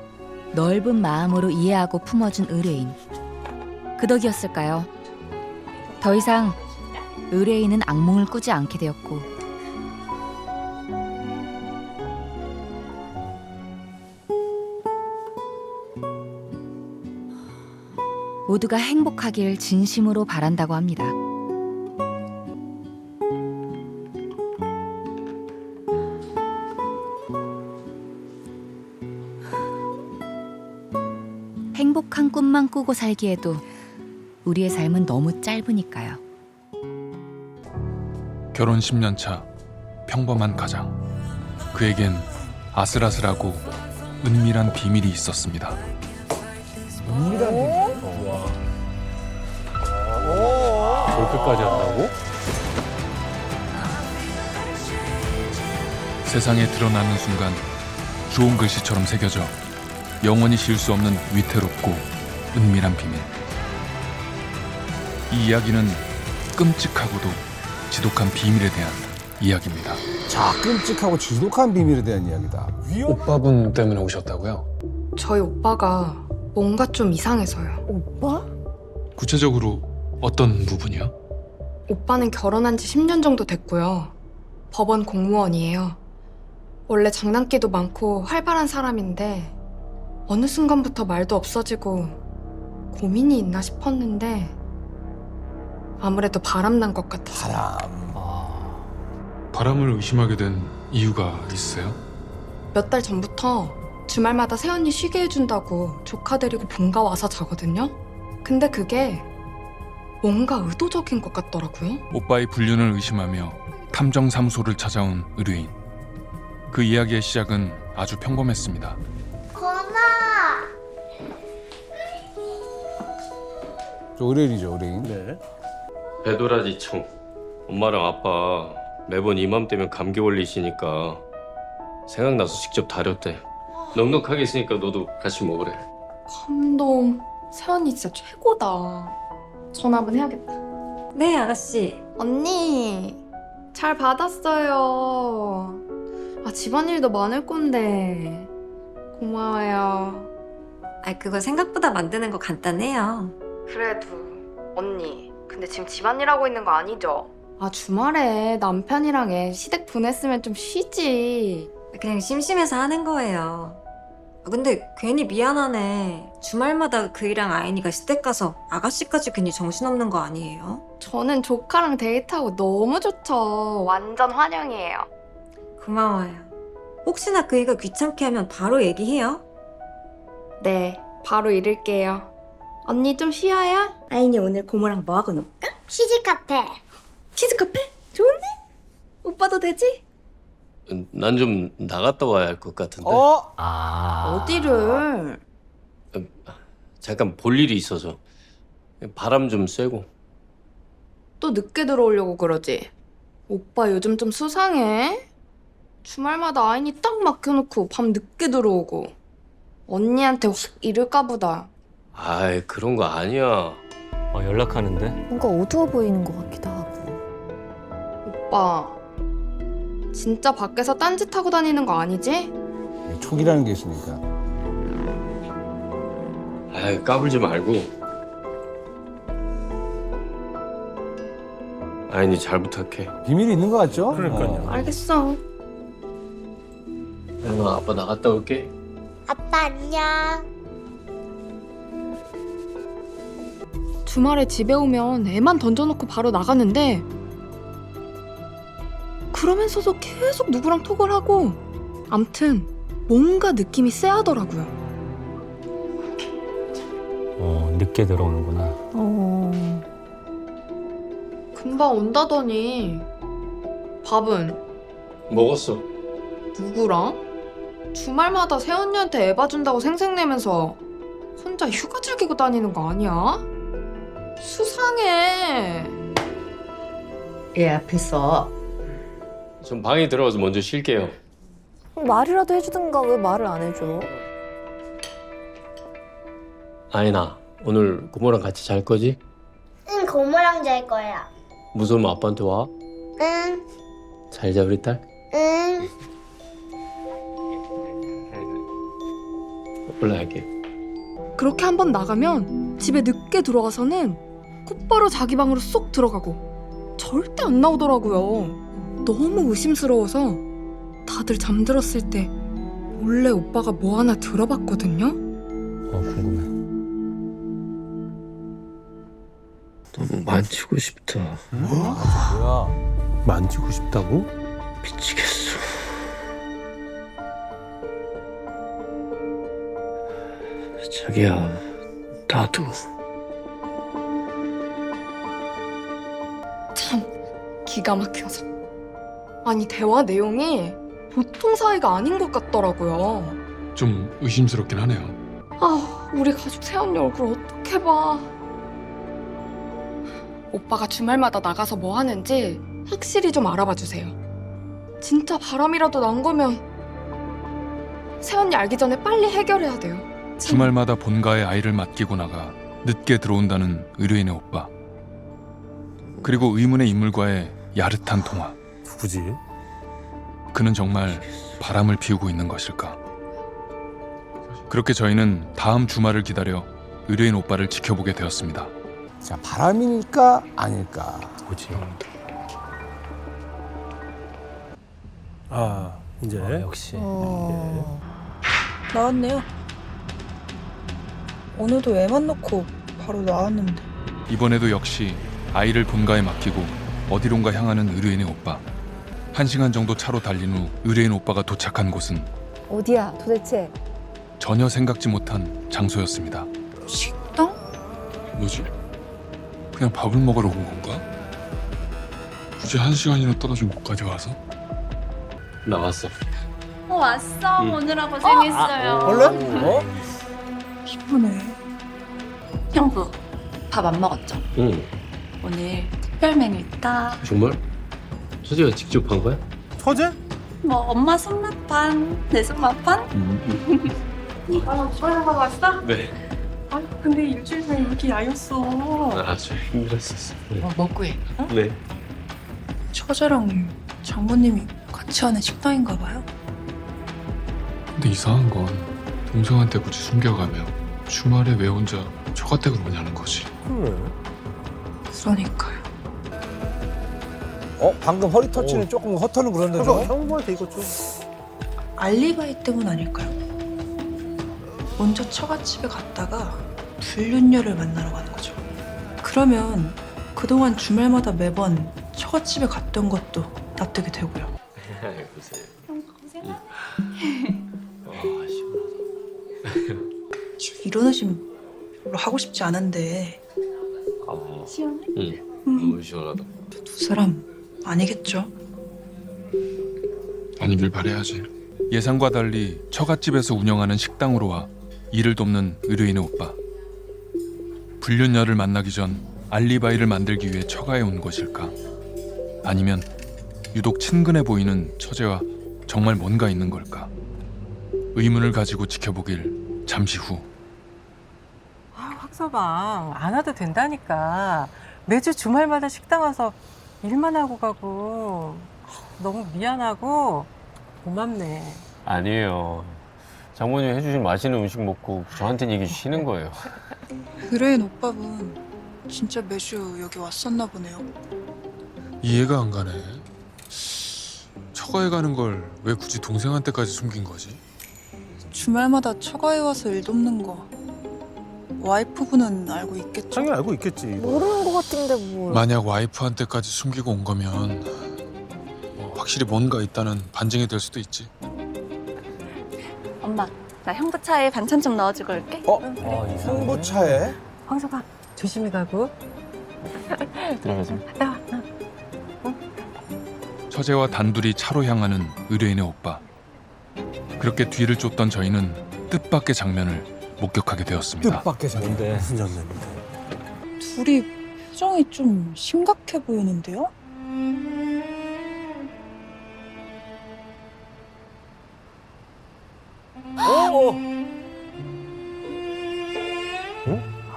넓은 마음으로 이해하고 품어준 의뢰인. 그 덕이었을까요? 더 이상 의뢰인은 악몽을 꾸지 않게 되었고 모두가 행복하길 진심으로 바란다고 합니다. 행복한 꿈만 꾸고 살기에도 우리의 삶은 너무 짧으니까요. 결혼 10년 차 평범한 가장. 그에겐 아슬아슬하고 은밀한 비밀이 있었습니다. 은밀한 비밀? 저렇게까지 한다고? 세상에 드러나는 순간 좋은 글씨처럼 새겨져 영원히 지울 수 없는 위태롭고 은밀한 비밀. 이 이야기는 끔찍하고도 지독한 비밀에 대한 이야기입니다. 자, 끔찍하고 지독한 비밀에 대한 이야기다. 오빠분 때문에 오셨다고요? 저희 오빠가 뭔가 좀 이상해서요. 오빠? 구체적으로 어떤 부분이요? 오빠는 결혼한 지 10년 정도 됐고요. 법원 공무원이에요. 원래 장난기도 많고 활발한 사람인데 어느 순간부터 말도 없어지고 고민이 있나 싶었는데 아무래도 바람난 것 같아서. 바람을 의심하게 된 이유가 있어요? 몇 달 전부터 주말마다 새언니 쉬게 해준다고 조카 데리고 본가 와서 자거든요. 근데 그게 뭔가 의도적인 것 같더라고요. 오빠의 불륜을 의심하며 탐정사무소를 찾아온 의뢰인. 그 이야기의 시작은 아주 평범했습니다. 저 의뢰인이죠, 의뢰인. 네. 배도라지청. 엄마랑 아빠 매번 이맘때면 감기 걸리시니까 생각나서 직접 다렸대. 넉넉하게 있으니까 너도 같이 먹으래. 감동. 새언니 진짜 최고다. 전화 한번 해야겠다. 네, 아가씨. 언니, 잘 받았어요. 집안일도 많을 건데. 고마워요. 그거 생각보다 만드는 거 간단해요. 그래도 언니, 근데 지금 집안일 하고 있는 거 아니죠? 주말에 남편이랑 애 시댁 보냈으면 좀 쉬지. 그냥 심심해서 하는 거예요. 근데 괜히 미안하네. 주말마다 그이랑 아인이가 시댁 가서 아가씨까지 괜히 정신없는 거 아니에요? 저는 조카랑 데이트하고 너무 좋죠. 완전 환영이에요. 고마워요. 혹시나 그이가 귀찮게 하면 바로 얘기해요. 네, 바로 이럴게요. 언니 좀 쉬어요? 아인이 오늘 고모랑 뭐 하고 놀까? 키즈 카페. 키즈 카페? 좋은데? 오빠도 되지? 난 좀 나갔다 와야 할 것 같은데. 어디를? 잠깐 볼 일이 있어서. 바람 좀 쐬고. 또 늦게 들어오려고 그러지? 오빠 요즘 좀 수상해? 주말마다 아인이 딱 막혀놓고 밤 늦게 들어오고 언니한테 확 이럴까 보다. 아이, 그런 거 아니야. 연락하는데? 뭔가 어두워 보이는 것 같기도 하고. 오빠 진짜 밖에서 딴짓 하고 다니는 거 아니지? 촉이라는 게 있으니까. 아이, 까불지 말고. 아인이 잘 부탁해. 비밀이 있는 것 같죠? 그러니까요. 알겠어. 아인아, 아빠 나갔다 올게. 아빠 안녕. 주말에 집에 오면 애만 던져놓고 바로 나가는데 그러면서도 계속 누구랑 톡을 하고 암튼 뭔가 느낌이 쎄하더라고요. 늦게 들어오는구나. 금방 온다더니 밥은 먹었어. 누구랑? 주말마다 새언니한테 애 봐준다고 생색내면서 혼자 휴가 즐기고 다니는 거 아니야? 수상해. 애 앞에서 전 방에 들어가서 먼저 쉴게요. 말이라도 해주든가 왜 말을 안 해줘? 아인아, 오늘 고모랑 같이 잘 거지? 응, 고모랑 잘 거야. 무서우면 아빠한테 와. 응, 잘 자, 우리 딸. 응. 올라갈게. 그렇게 한번 나가면 집에 늦게 들어와서는 곧바로 자기 방으로 쏙 들어가고 절대 안 나오더라고요. 너무 의심스러워서 다들 잠들었을 때 몰래 오빠가 뭐 하나 들어봤거든요. 궁금해. 너무 만지고 싶다. 뭐야? 만지고 싶다고? 미치겠어. 자기야, 나도. 참 기가 막혀서. 아니 대화 내용이 보통 사이가 아닌 것 같더라고요. 좀 의심스럽긴 하네요. 우리 가족 새언니 얼굴 어떻게 봐. 오빠가 주말마다 나가서 뭐 하는지 확실히 좀 알아봐 주세요. 진짜 바람이라도 난 거면 새언니 알기 전에 빨리 해결해야 돼요. 주말마다 본가에 아이를 맡기고 나가 늦게 들어온다는 의뢰인의 오빠. 그리고 의문의 인물과의 야릇한 통화. 누구지? 그는 정말 바람을 피우고 있는 것일까? 그렇게 저희는 다음 주말을 기다려 의뢰인 오빠를 지켜보게 되었습니다. 자, 바람일까 아닐까? 뭐지? 이제 역시. 나왔네요. 오늘도 애만 놓고 바로 나왔는데. 이번에도 역시 아이를 본가에 맡기고 어디론가 향하는 의뢰인의 오빠. 1시간 정도 차로 달린 후 의뢰인 오빠가 도착한 곳은 어디야 도대체? 전혀 생각지 못한 장소였습니다. 식당? 뭐지? 그냥 밥을 먹으러 온 건가? 굳이 1시간이나 떨어진 곳까지 와서? 나왔어. 왔어. 오느라 고생했어요. 얼른? 기쁘네. 형부, 밥 안 먹었죠? 응. 오늘 특별 메뉴 있다. 정말? 서지가 직접 한 거야? 서재? 뭐 엄마 손맛 반, 내 손맛 반? 좋아하는 거 왔어? 네. 아니 근데 일주일 전에 이렇게 야였어. 아주 힘들었었어. 뭐 구해? 네. 처제랑 장모님이 같이 하는 식당인가 봐요. 근데 이상한 건 동생한테 굳이 숨겨가며 주말에 왜 혼자 처가댁으로 오냐는 거지. 그러니까요. 방금 허리 터치는 조금 허터는 그런데 좀. 형부한테 이거 좀. 알리바이 때문 아닐까요? 먼저 처갓집에 갔다가 불륜녀를 만나러 가는 거죠. 그러면 그동안 주말마다 매번 처갓집에 갔던 것도 납득이 되고요. 이런 의심 별로 하고 싶지 않은데 시원해? 응. 너무 시원하다. 두 사람 아니겠죠? 아니길 바래야지. 예상과 달리 처갓집에서 운영하는 식당으로 와 일을 돕는 의뢰인의 오빠. 불륜녀를 만나기 전 알리바이를 만들기 위해 처가에 온 것일까? 아니면 유독 친근해 보이는 처제와 정말 뭔가 있는 걸까? 의문을 가지고 지켜보길 잠시 후. 학서방 안 와도 된다니까. 매주 주말마다 식당 와서 일만 하고 가고. 너무 미안하고 고맙네. 아니에요. 장모님 해주신 맛있는 음식 먹고 저한테 얘기 주시는 거예요. 의뢰인 오빠분 진짜 매주 여기 왔었나 보네요. 이해가 안 가네. 처가에 가는 걸 왜 굳이 동생한테까지 숨긴 거지? 주말마다 처가에 와서 일 돕는 거 와이프분은 알고 있겠죠? 당연히 알고 있겠지. 모르는 거 같은데 뭘. 만약 와이프한테까지 숨기고 온 거면 확실히 뭔가 있다는 반증이 될 수도 있지. 엄마, 나 형부차에 반찬 좀 넣어주고 올게. 홍보차에? 황서방 조심히 가고. 들어가자. 나와. 처제와 단둘이 차로 향하는 의뢰인의 오빠. 그렇게 뒤를 쫓던 저희는 뜻밖의 장면을 목격하게 되었습니다. 뜻밖의 장면. 무슨 장면인데? 둘이 표정이 좀 심각해 보이는데요?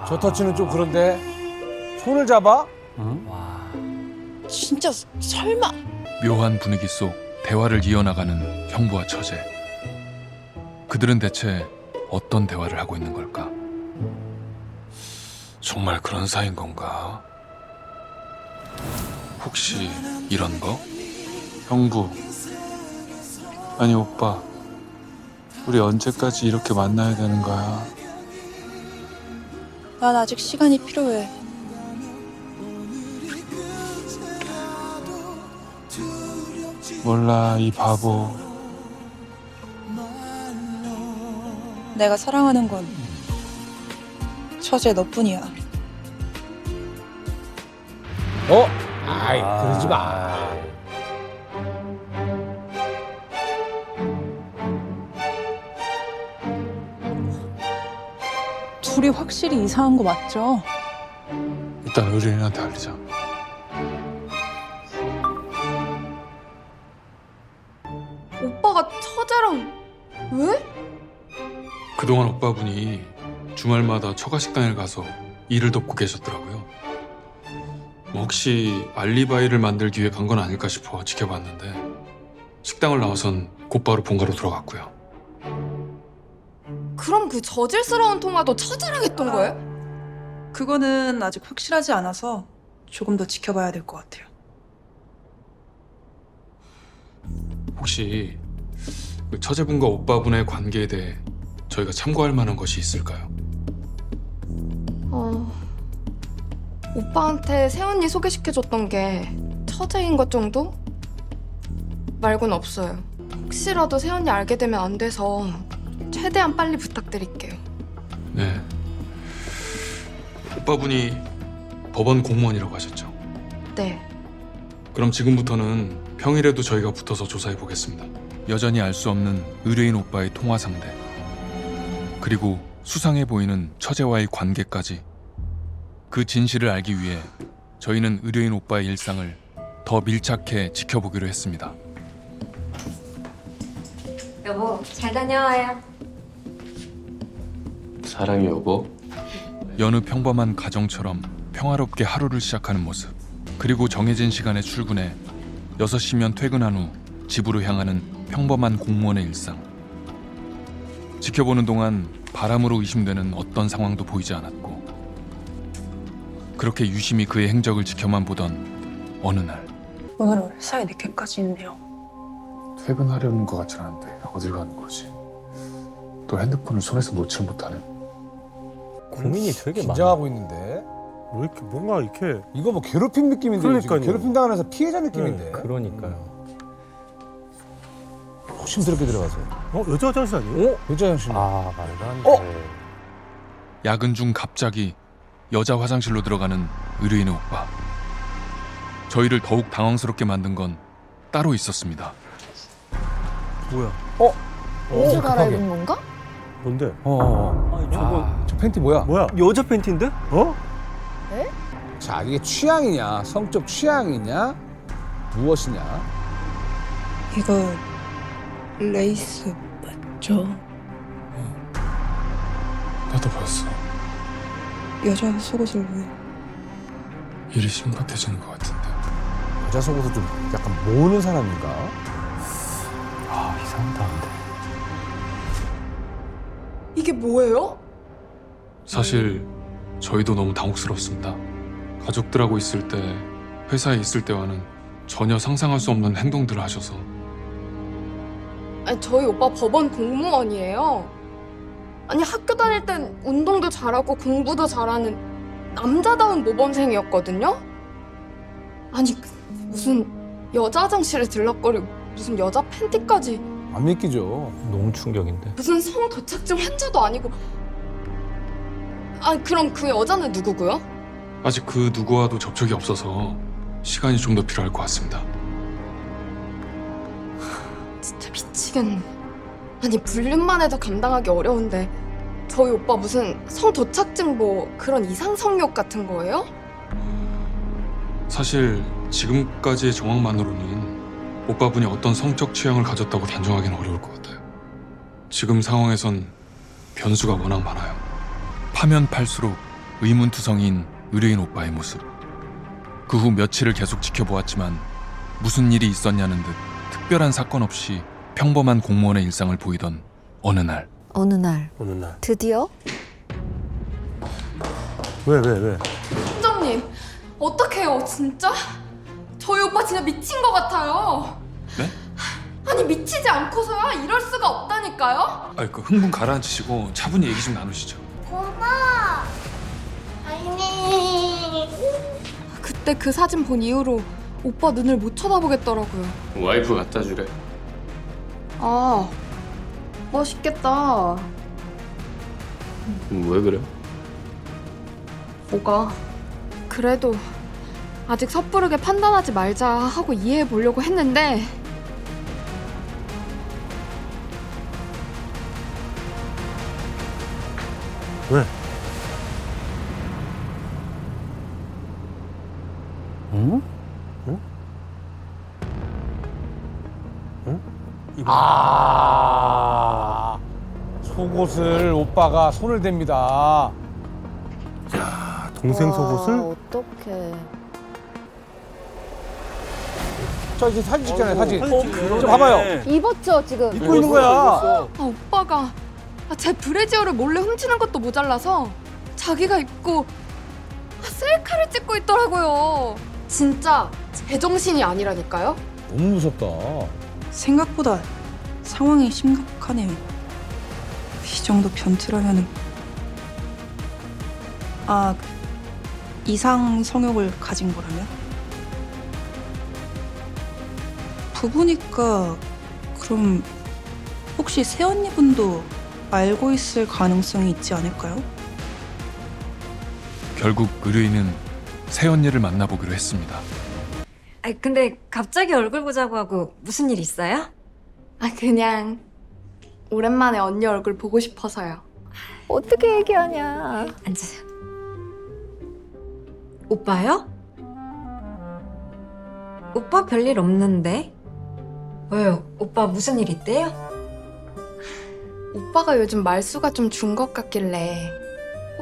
저 터치는 좀 그런데 손을 잡아? 진짜 설마. 묘한 분위기 속 대화를 이어나가는 형부와 처제. 그들은 대체 어떤 대화를 하고 있는 걸까? 정말 그런 사이인 건가? 혹시 이런 거? 형부, 아니 오빠, 우리 언제까지 이렇게 만나야 되는 거야? 난 아직 시간이 필요해. 몰라, 이 바보. 내가 사랑하는 건 처제 너뿐이야. 아이, 그러지 마. 둘이 확실히 이상한 거 맞죠? 일단 의뢰인한테 알리자. 오빠가 처제랑 왜? 그동안 오빠분이 주말마다 처가식당에 가서 일을 돕고 계셨더라고요. 뭐 혹시 알리바이를 만들기 위해 간 건 아닐까 싶어 지켜봤는데 식당을 나와선 곧바로 본가로 들어갔고요. 그럼 그 저질스러운 통화도 처제랑 했던 거예요? 그거는 아직 확실하지 않아서 조금 더 지켜봐야 될 것 같아요. 혹시 그 처제분과 오빠분의 관계에 대해 저희가 참고할 만한 것이 있을까요? 오빠한테 새언니 소개시켜줬던 게 처제인 것 정도? 말곤 없어요. 혹시라도 새언니 알게 되면 안 돼서 최대한 빨리 부탁드릴게요. 네. 오빠분이 법원 공무원이라고 하셨죠? 네. 그럼 지금부터는 평일에도 저희가 붙어서 조사해 보겠습니다. 여전히 알 수 없는 의뢰인 오빠의 통화 상대, 그리고 수상해 보이는 처제와의 관계까지 그 진실을 알기 위해 저희는 의뢰인 오빠의 일상을 더 밀착해 지켜보기로 했습니다. 여보, 잘 다녀와요. 사랑이 여보. 여느 평범한 가정처럼 평화롭게 하루를 시작하는 모습, 그리고 정해진 시간에 출근해 6시면 퇴근한 후 집으로 향하는 평범한 공무원의 일상. 지켜보는 동안 바람으로 의심되는 어떤 상황도 보이지 않았고, 그렇게 유심히 그의 행적을 지켜만 보던 어느 날, 오늘은 회사에 늦게까지 있네요. 퇴근하려는 것 같진 않은데 어딜 가는 거지? 또 핸드폰을 손에서 놓지 못하네. 고민이 되게 긴장하고 있는데. 뭐 이렇게 뭔가 이렇게 이거 뭐 괴롭힘 느낌인데 지금 그러니까요. 괴롭힘 당하면서 피해자 느낌인데. 그러니까요. 조심스럽게 들어가세요. 여자 화장실 아니에요? 여자 화장실. 아 말도 안 돼. 야근 중 갑자기 여자 화장실로 들어가는 의뢰인의 오빠. 저희를 더욱 당황스럽게 만든 건 따로 있었습니다. 뭐야? 옷을 갈아입은 건가? 뭔데? 아니, 저 팬티 뭐야? 여자 팬티인데? 네? 자, 이게 취향이냐, 성적 취향이냐, 무엇이냐? 이거 레이스 맞죠? 나도 봤어. 여자 속옷을 왜? 일이 심각해지는 것 같은데. 여자 속옷을 좀 약간 모으는 사람인가? 아 이상하다 근데. 이게 뭐예요? 사실 저희도 너무 당혹스럽습니다. 가족들하고 있을 때, 회사에 있을 때와는 전혀 상상할 수 없는 행동들을 하셔서. 아니 저희 오빠 법원 공무원이에요. 아니 학교 다닐 땐 운동도 잘하고 공부도 잘하는 남자다운 모범생이었거든요. 아니 무슨 여자 화장실에 들락거리고 무슨 여자 팬티까지. 안 믿기죠. 너무 충격인데. 무슨 성도착증 환자도 아니고. 아니 그럼 그 여자는 누구고요? 아직 그 누구와도 접촉이 없어서 시간이 좀 더 필요할 것 같습니다. 진짜 미치겠네. 아니 불륜만 해도 감당하기 어려운데 저희 오빠 무슨 성도착증 뭐 그런 이상 성욕 같은 거예요? 사실 지금까지의 정황만으로는 오빠분이 어떤 성적 취향을 가졌다고 단정하기는 어려울 것 같아요. 지금 상황에선 변수가 워낙 많아요. 파면 팔수록 의문투성이인 의뢰인 오빠의 모습. 그 후 며칠을 계속 지켜보았지만 무슨 일이 있었냐는 듯 특별한 사건 없이 평범한 공무원의 일상을 보이던 어느 날. 어느 날 드디어 왜? 팀장님 어떡해요 진짜? 저희 오빠 진짜 미친 것 같아요. 네? 아니 미치지 않고서야 이럴 수가 없다니까요. 그 흥분 가라앉히시고 차분히 얘기 좀 나누시죠. 엄마! 아니. 그때 그 사진 본 이후로 오빠 눈을 못 쳐다보겠더라고요. 와이프 갖다 주래. 아 멋있겠다. 왜 그래? 뭐가? 그래도 아직 섣부르게 판단하지 말자 하고 이해해 보려고 했는데 왜? 응? 응? 응? 속옷을 오빠가 손을 댑니다. 야, 동생 속옷을? 어떡해. 저 이제 사진 찍잖아요, 사진. 좀 봐봐요. 입었죠, 지금. 입고 있는 거야. 아, 오빠가 제 브래지어를 몰래 훔치는 것도 모자라서 자기가 입고 셀카를 찍고 있더라고요. 진짜 제정신이 아니라니까요. 너무 무섭다. 생각보다 상황이 심각하네요. 이 정도 변태라면은 이상 성욕을 가진 거라면? 부부니까 그럼 혹시 새언니분도 알고 있을 가능성이 있지 않을까요? 결국 의뢰인은 새언니를 만나보기로 했습니다. 근데 갑자기 얼굴 보자고 하고 무슨 일 있어요? 그냥 오랜만에 언니 얼굴 보고 싶어서요. 어떻게 얘기하냐. 앉으세요. 오빠요? 오빠 별일 없는데? 왜요? 오빠 무슨 일 있대요? 오빠가 요즘 말수가 좀 준 것 같길래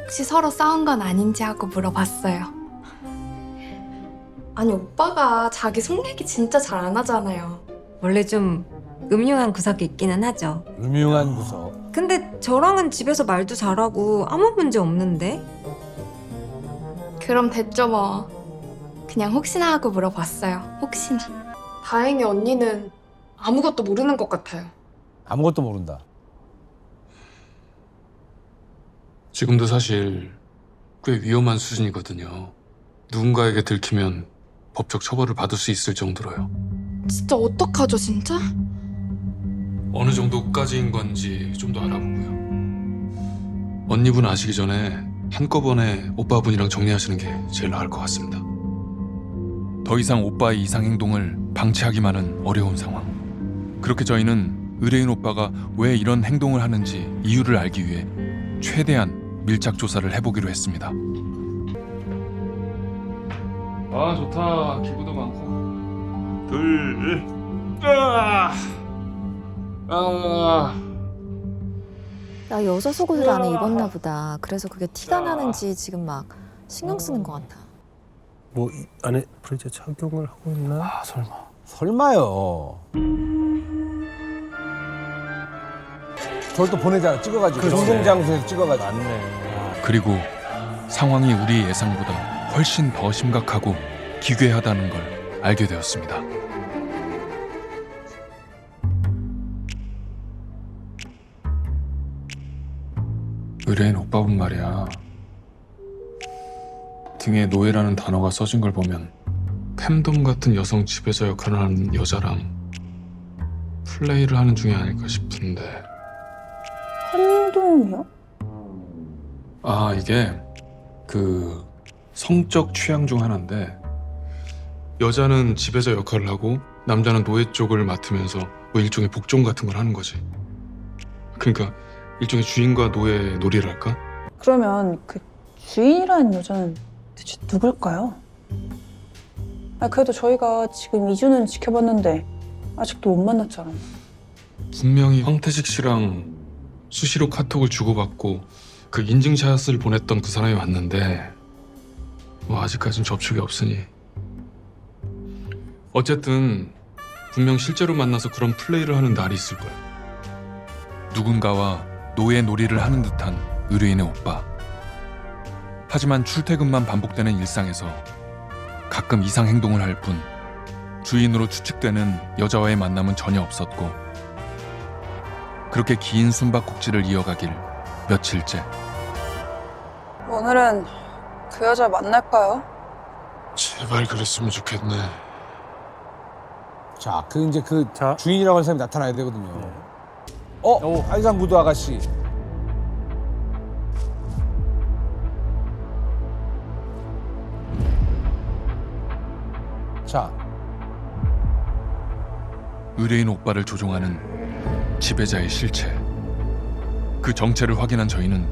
혹시 서로 싸운 건 아닌지 하고 물어봤어요. 아니, 오빠가 자기 속 얘기 진짜 잘 안 하잖아요. 원래 좀 음흉한 구석이 있기는 하죠. 음흉한 구석. 근데 저랑은 집에서 말도 잘하고 아무 문제 없는데? 그럼 됐죠 뭐. 그냥 혹시나 하고 물어봤어요. 혹시나. 다행히 언니는 아무것도 모르는 것 같아요. 아무것도 모른다. 지금도 사실 꽤 위험한 수준이거든요. 누군가에게 들키면 법적 처벌을 받을 수 있을 정도로요. 진짜 어떡하죠, 진짜? 어느 정도까지인 건지 좀 더 알아보고요. 언니분 아시기 전에 한꺼번에 오빠분이랑 정리하시는 게 제일 나을 것 같습니다. 더 이상 오빠의 이상 행동을 방치하기만은 어려운 상황. 그렇게 저희는 의뢰인 오빠가 왜 이런 행동을 하는지 이유를 알기 위해 최대한 밀착 조사를 해보기로 했습니다. 아, 좋다. 기구도 많고. 나 여자 속옷을 안에 입었나 보다. 그래서 그게 티가 나는지 지금 막 신경 쓰는 것 같아. 뭐 안에 브래지어 착용을 하고 있나? 설마. 설마요. 저를 또 보내잖아, 찍어가지고. 공공장소에서 찍어가지고. 맞네. 그리고 상황이 우리 예상보다 훨씬 더 심각하고 기괴하다는 걸 알게 되었습니다. 의뢰인 오빠분 말이야. 등에 노예라는 단어가 써진 걸 보면 팬덤 같은 여성 지배자 역할을 하는 여자랑 플레이를 하는 중이 아닐까 싶은데. 팬덤이요? 아, 이게 그 성적 취향 중 하나인데 여자는 지배자 역할을 하고 남자는 노예 쪽을 맡으면서 뭐 일종의 복종 같은 걸 하는 거지. 그러니까 일종의 주인과 노예 놀이를 할까? 그러면 그 주인이라는 여자는 대체 누굴까요? 그래도 저희가 지금 2주는 지켜봤는데 아직도 못 만났잖아요. 분명히 황태식 씨랑 수시로 카톡을 주고받고 그 인증샷을 보냈던 그 사람이 왔는데 뭐 아직까진 접촉이 없으니 어쨌든 분명 실제로 만나서 그런 플레이를 하는 날이 있을 거야. 누군가와 노예 놀이를 하는 듯한 의뢰인의 오빠. 하지만 출퇴근만 반복되는 일상에서 가끔 이상 행동을 할 뿐 주인으로 추측되는 여자와의 만남은 전혀 없었고 그렇게 긴 숨바꼭질을 이어가길 며칠째. 오늘은 그 여자 만날까요? 제발 그랬으면 좋겠네. 자, 이제 주인이라고 하는 사람이 나타나야 되거든요. 빨간 구두 아가씨. 자. 의뢰인 오빠를 조종하는 지배자의 실체. 그 정체를 확인한 저희는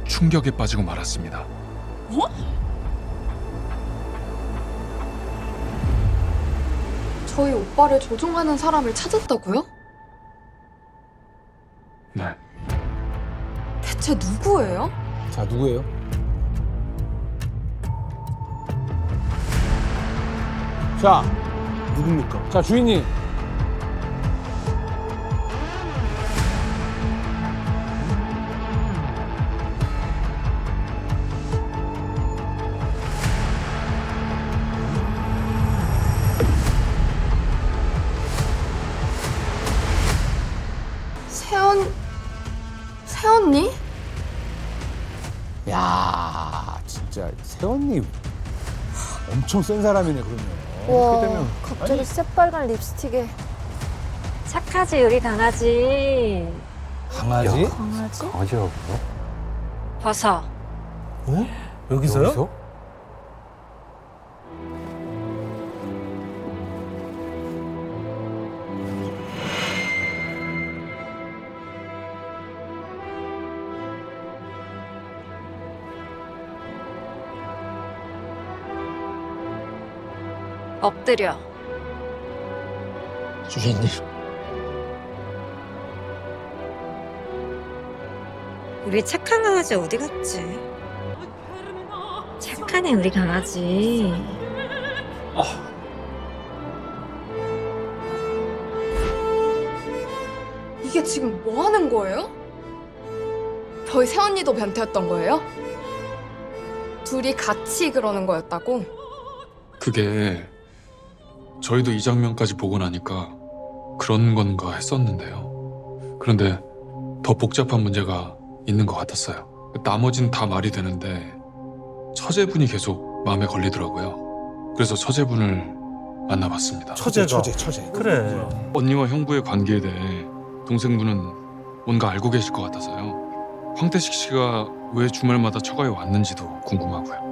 충격에 빠지고 말았습니다. 저희 오빠를 조종하는 사람을 찾았다고요? 네. 대체 누구예요? 자, 누구예요? 자, 누굽니까? 자, 주인님. 새언니? 야, 진짜 새언니 엄청 센 사람이네, 그러면. 와, 그렇게 되면 갑자기 새빨간 립스틱에 착하지 우리 강아지. 강아지? 강아지? 강아지라고요? 벗어. 어? 여기서요? 엎드려. 주인님. 우리 착한 강아지 어디 갔지? 착하네 우리 강아지. 이게 지금 뭐 하는 거예요? 저희 새언니도 변태였던 거예요? 둘이 같이 그러는 거였다고? 그게 저희도 이 장면까지 보고 나니까 그런 건가 했었는데요. 그런데 더 복잡한 문제가 있는 것 같았어요. 나머지는 다 말이 되는데 처제분이 계속 마음에 걸리더라고요. 그래서 처제분을 만나봤습니다. 처제. 그래. 언니와 형부의 관계에 대해 동생분은 뭔가 알고 계실 것 같아서요. 황태식 씨가 왜 주말마다 처가에 왔는지도 궁금하고요.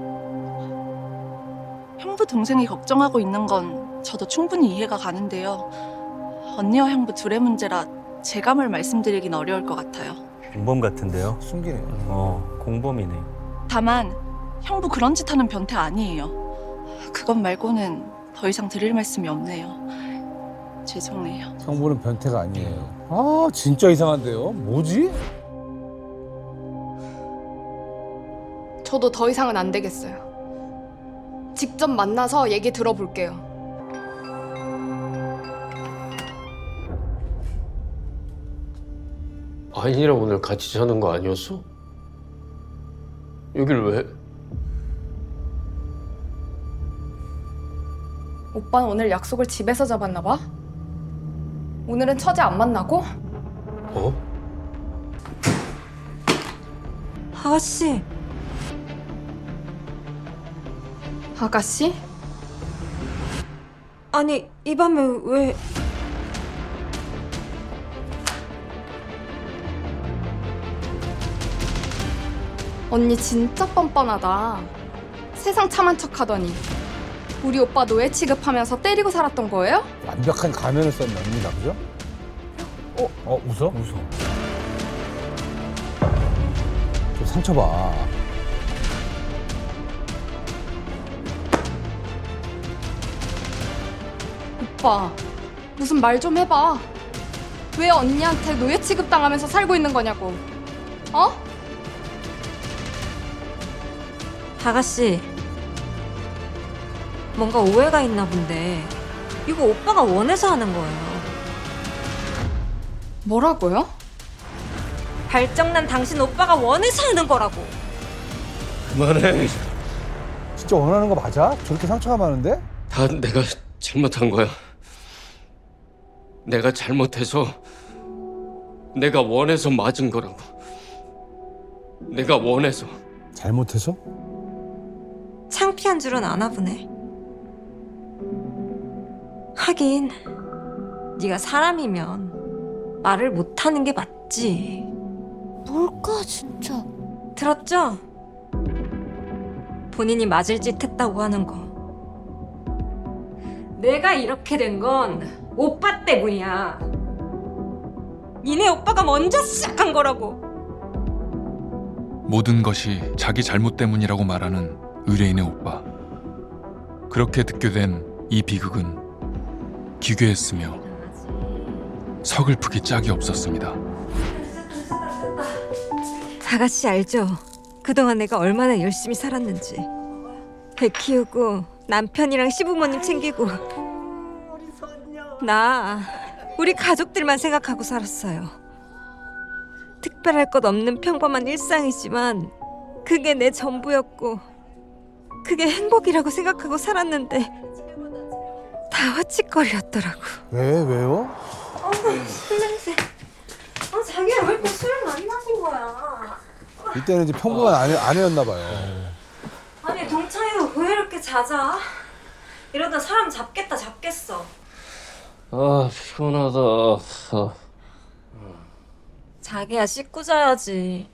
형부 동생이 걱정하고 있는 건 저도 충분히 이해가 가는데요. 언니와 형부 둘의 문제라 제가 뭘 말씀드리긴 어려울 것 같아요. 공범 같은데요? 숨기네. 공범이네. 다만 형부 그런 짓 하는 변태 아니에요. 그것 말고는 더 이상 드릴 말씀이 없네요. 죄송해요. 형부는 변태가 아니에요. 아, 진짜 이상한데요? 뭐지? 저도 더 이상은 안 되겠어요. 직접 만나서 얘기 들어볼게요. 아인이랑 오늘 같이 자는 거 아니었어? 여길 왜? 오빠는 오늘 약속을 집에서 잡았나 봐? 오늘은 처제 안 만나고? 어? 아가씨. 아가씨? 아니 이 밤에 왜? 언니 진짜 뻔뻔하다. 세상 참한 척하더니 우리 오빠 노예 취급하면서 때리고 살았던 거예요? 완벽한 가면을 썼네, 언니가, 그죠? 웃어? 웃어. 좀 상처 봐. 오빠, 무슨 말 좀 해봐. 왜 언니한테 노예 취급당하면서 살고 있는 거냐고. 어? 아가씨. 뭔가 오해가 있나 본데 이거 오빠가 원해서 하는 거예요. 뭐라고요? 발정난 당신 오빠가 원해서 하는 거라고. 그만해. 진짜 원하는 거 맞아? 저렇게 상처가 많은데? 다 내가 잘못한 거야. 내가 잘못해서 내가 원해서 맞은 거라고. 내가 원해서. 잘못해서? 창피한 줄은 아나 보네. 하긴 네가 사람이면 말을 못하는 게 맞지. 뭘까 진짜. 들었죠? 본인이 맞을 짓 했다고 하는 거. 내가 이렇게 된 건 오빠 때문이야. 니네 오빠가 먼저 시작한 거라고. 모든 것이 자기 잘못 때문이라고 말하는 의뢰인의 오빠. 그렇게 듣게 된 이 비극은 기괴했으며 서글프기 짝이 없었습니다. 아가씨 알죠? 그동안 내가 얼마나 열심히 살았는지. 애 키우고 남편이랑 시부모님 챙기고 나 우리 가족들만 생각하고 살았어요. 특별할 것 없는 평범한 일상이지만 그게 내 전부였고 그게 행복이라고 생각하고 살았는데 다 헛짓거리였더라고. 왜요? 술 냄새. 자기야 왜 이렇게 술을 많이 마신 거야? 이때는 이제 평범한 아내였나 봐요. 아니 동창이가 왜 이렇게 잦아? 이러다 사람 잡겠어. 아, 피곤하다. 자기야 씻고 자야지.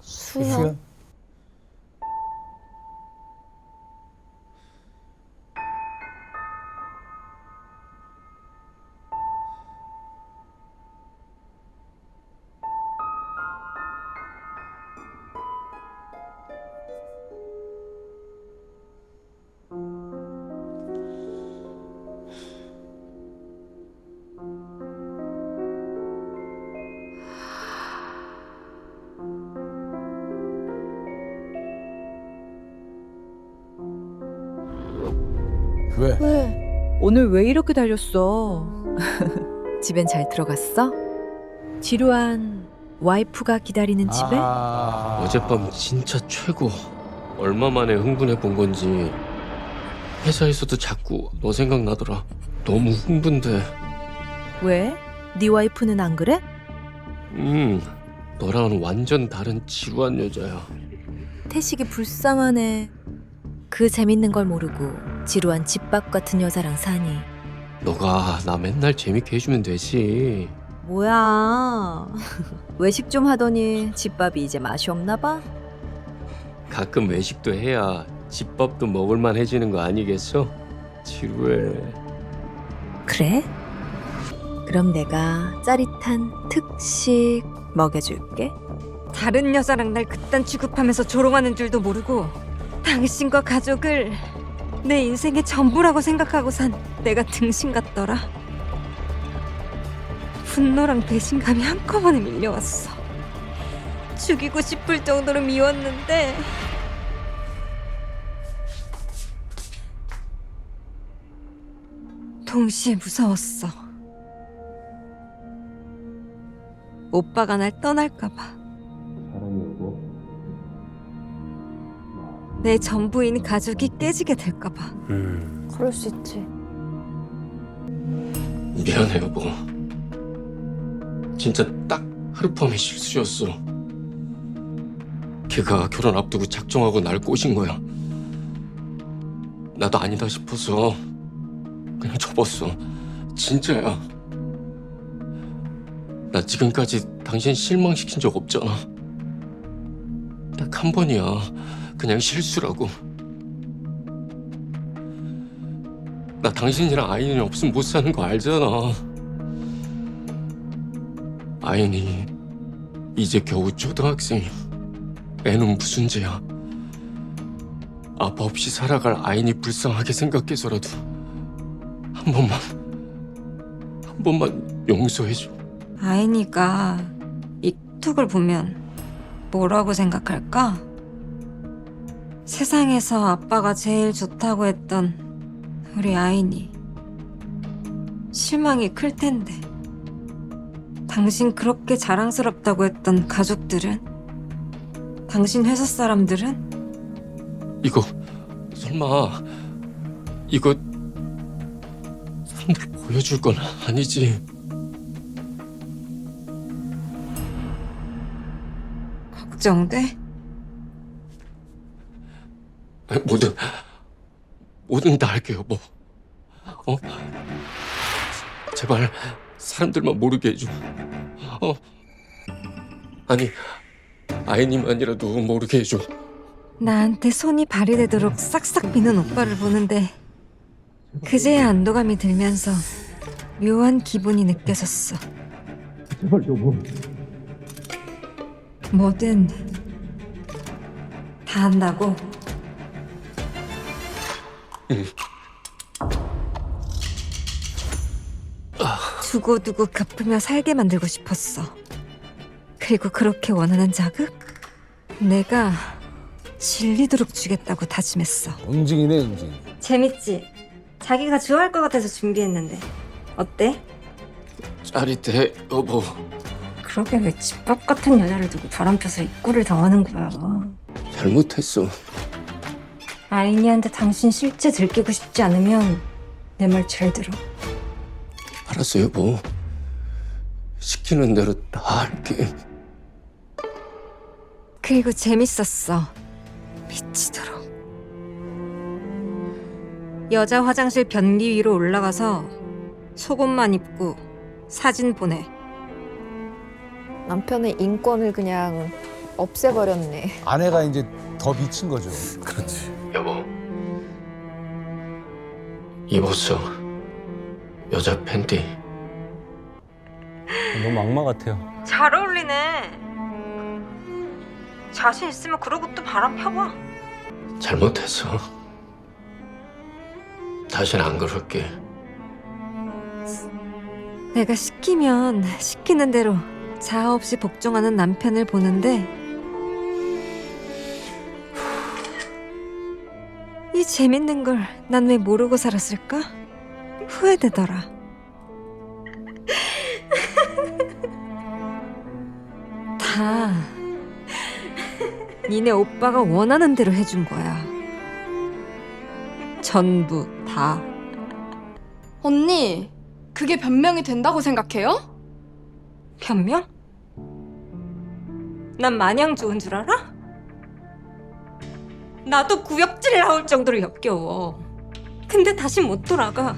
수연. 왜? 오늘 왜 이렇게 달렸어? 집엔 잘 들어갔어? 지루한 와이프가 기다리는 집에? 어젯밤 진짜 최고. 얼마 만에 흥분해 본 건지 회사에서도 자꾸 너 생각나더라. 너무 흥분돼. 왜? 네 와이프는 안 그래? 너랑은 완전 다른 지루한 여자야. 태식이 불쌍하네. 그 재밌는 걸 모르고 지루한 집밥 같은 여자랑 사니. 너가 나 맨날 재밌게 해주면 되지. 뭐야. 외식 좀 하더니 집밥이 이제 맛이 없나 봐? 가끔 외식도 해야 집밥도 먹을만 해지는 거 아니겠어? 지루해. 그래? 그럼 내가 짜릿한 특식 먹여줄게. 다른 여자랑 날 그딴 취급하면서 조롱하는 줄도 모르고 당신과 가족을 내 인생의 전부라고 생각하고 산 내가 등신 같더라. 분노랑 배신감이 한꺼번에 밀려왔어. 죽이고 싶을 정도로 미웠는데 동시에 무서웠어. 오빠가 날 떠날까봐. 내 전부인 가족이 깨지게 될까봐. 그럴 수 있지. 미안해 여보. 진짜 딱 하룻밤의 실수였어. 걔가 결혼 앞두고 작정하고 날 꼬신 거야. 나도 아니다 싶어서 그냥 접었어. 진짜야. 나 지금까지 당신 실망시킨 적 없잖아. 딱 한 번이야. 그냥 실수라고. 나 당신이랑 아이는 없으면 못 사는 거 알잖아. 아이니 이제 겨우 초등학생이야. 애는 무슨 죄야. 아빠 없이 살아갈 아이니 불쌍하게 생각해서라도 한 번만 용서해줘. 아이니가 이 톡을 보면 뭐라고 생각할까? 세상에서 아빠가 제일 좋다고 했던 우리 아이니 실망이 클 텐데 당신 그렇게 자랑스럽다고 했던 가족들은? 당신 회사 사람들은? 이거 설마 이거 사람들 보여줄 건 아니지? 걱정돼? 뭐든 다 할게 여보. 제발 사람들만 모르게 해줘. 아니 아이님만이라도 모르게 해줘. 나한테 손이 발이 되도록 싹싹 비는 오빠를 보는데 그제야 안도감이 들면서 묘한 기분이 느껴졌어. 제발 여보. 뭐든 다 한다고? 응. 두고두고 갚으며 살게 만들고 싶었어. 그리고 그렇게 원하는 자극? 내가 질리도록 주겠다고 다짐했어. 응징이네, 응징. 재밌지? 자기가 좋아할 것 같아서 준비했는데 어때? 짜릿해, 여보. 그러게 왜 집밥 같은 여자를 두고 바람펴서 입구를 당하는 거야. 잘못했어. 아이니한테 당신 실제 들키고 싶지 않으면 내 말 잘 들어. 알았어, 여보. 시키는 대로 다 할게. 그리고 재밌었어. 미치도록. 여자 화장실 변기 위로 올라가서 속옷만 입고 사진 보내. 남편의 인권을 그냥 없애버렸네. 아내가 이제 더 미친 거죠. 그렇지. 여보. 입었어. 여자 팬티. 너무 악마 같아요. 잘 어울리네. 자신 있으면 그러고 또 바람 펴봐. 잘못했어. 다신 안 그럴게. 내가 시키면 시키는 대로 자아 없이 복종하는 남편을 보는데 이 재밌는 걸 난 왜 모르고 살았을까? 후회되더라. 다 니네 오빠가 원하는 대로 해준 거야. 전부 다. 언니, 그게 변명이 된다고 생각해요? 변명? 난 마냥 좋은 줄 알아? 나도 구역질 나올 정도로 역겨워. 근데 다시 못 돌아가.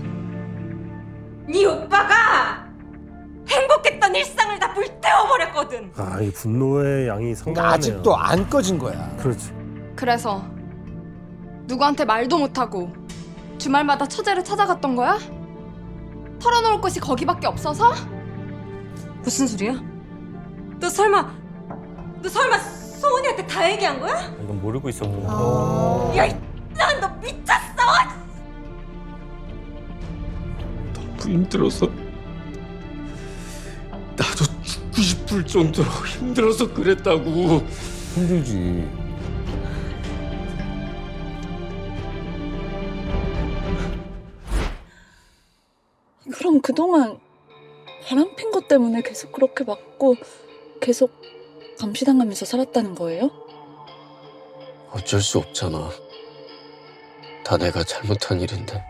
네 오빠가 행복했던 일상을 다 불태워버렸거든. 아, 이 분노의 양이 상당하네요. 아직도 안 꺼진 거야. 그렇지. 그래서 누구한테 말도 못하고 주말마다 처제를 찾아갔던 거야? 털어놓을 곳이 거기밖에 없어서? 무슨 소리야? 너 설마 소은이한테 다 얘기한 거야? 이건 모르고 있었구나. 야, 너 미쳤어! 너무 힘들어서. 나도 죽고 싶을 정도로 힘들어서 그랬다고. 힘들지. 그럼 그동안 바람핀 것 때문에 계속 그렇게 맞고 계속 감시당하면서 살았다는 거예요? 어쩔 수 없잖아. 다 내가 잘못한 일인데.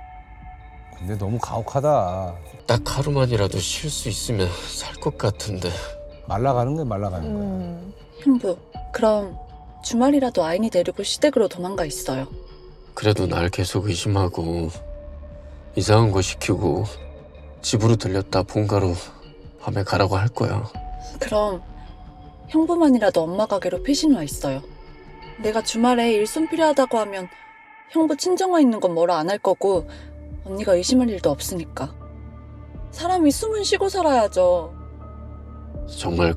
근데 너무 가혹하다. 딱 하루만이라도 쉴 수 있으면 살 것 같은데. 말라가는 거야, 말라가는 거야. 형부, 그럼 주말이라도 아인이 데리고 시댁으로 도망가 있어요. 그래도 날 계속 의심하고 이상한 거 시키고 집으로 들렸다 본가로 밤에 가라고 할 거야. 그럼 형부만이라도 엄마 가게로 패신 와 있어요. 내가 주말에 일손 필요하다고 하면 형부 친정와 있는 건 뭐라 안 할 거고 언니가 의심할 일도 없으니까. 사람이 숨은 쉬고 살아야죠. 정말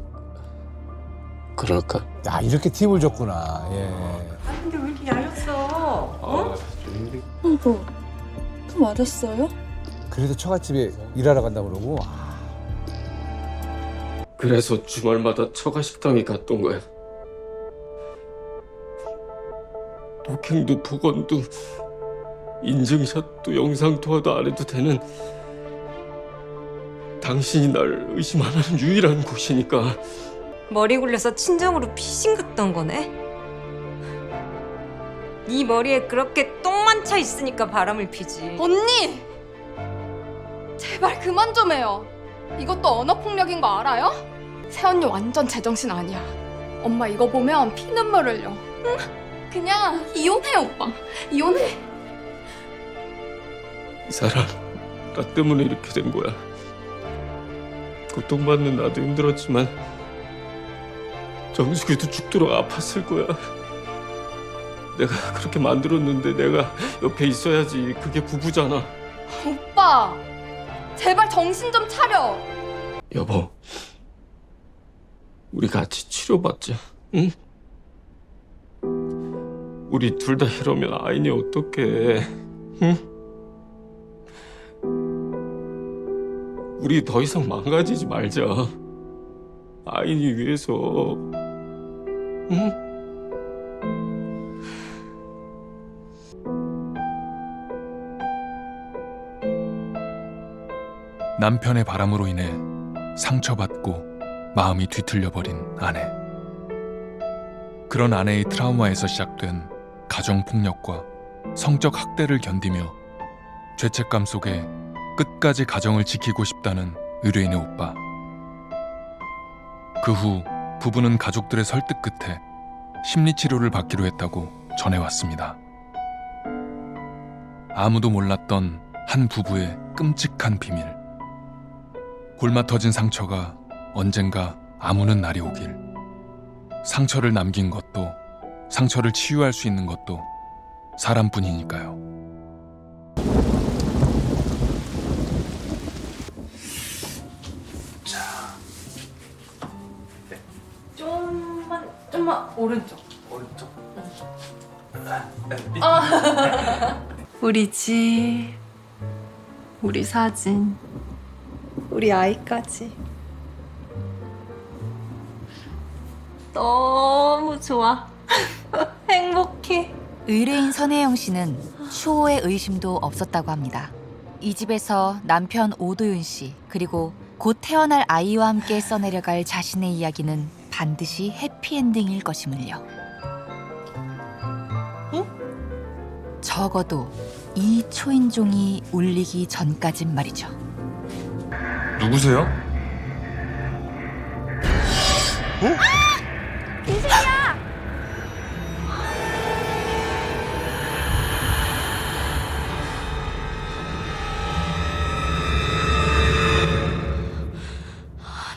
그럴까? 야, 이렇게 팁을 줬구나. 예. 근데 왜 이렇게 야였어? 어? 형부, 또 맞았어요? 그래서 처갓집에 일하러 간다고 그러고. 그래서 주말마다 처가 식당에 갔던 거야. 폭행도 폭언도 인증샷도 영상통화도 안 해도 되는 당신이 날 의심 안 하는 유일한 곳이니까. 머리 굴려서 친정으로 피신 갔던 거네? 네 머리에 그렇게 똥만 차 있으니까 바람을 피지. 언니! 제발 그만 좀 해요. 이것도 언어폭력인 거 알아요? 새언니 완전 제정신 아니야. 엄마 이거 보면 피눈물 흘려. 응? 그냥 이혼해 오빠. 이혼해. 이 사람 나 때문에 이렇게 된 거야. 고통받는 나도 힘들었지만 정숙이도 죽도록 아팠을 거야. 내가 그렇게 만들었는데 내가 옆에 있어야지. 그게 부부잖아. 오빠! 제발 정신 좀 차려. 여보, 우리 같이 치료받자. 응? 우리 둘 다 이러면 아인이 어떡해. 응? 우리 더 이상 망가지지 말자. 아인이 위해서. 응? 남편의 바람으로 인해 상처받고 마음이 뒤틀려버린 아내. 그런 아내의 트라우마에서 시작된 가정폭력과 성적 학대를 견디며 죄책감 속에 끝까지 가정을 지키고 싶다는 의뢰인의 오빠. 그 후 부부는 가족들의 설득 끝에 심리치료를 받기로 했다고 전해왔습니다. 아무도 몰랐던 한 부부의 끔찍한 비밀. 골마 터진 상처가 언젠가 아무는 날이 오길. 상처를 남긴 것도 상처를 치유할 수 있는 것도 사람뿐이니까요. 좀만 오른쪽. 우리 집, 우리 사진, 우리 아이까지. 너무 좋아. 행복해. 의뢰인 선혜영 씨는 추호의 의심도 없었다고 합니다. 이 집에서 남편 오도윤 씨 그리고 곧 태어날 아이와 함께 써내려갈 자신의 이야기는 반드시 해피엔딩일 것임을요. 적어도 이 초인종이 울리기 전까진 말이죠. 누구세요? 이승이야!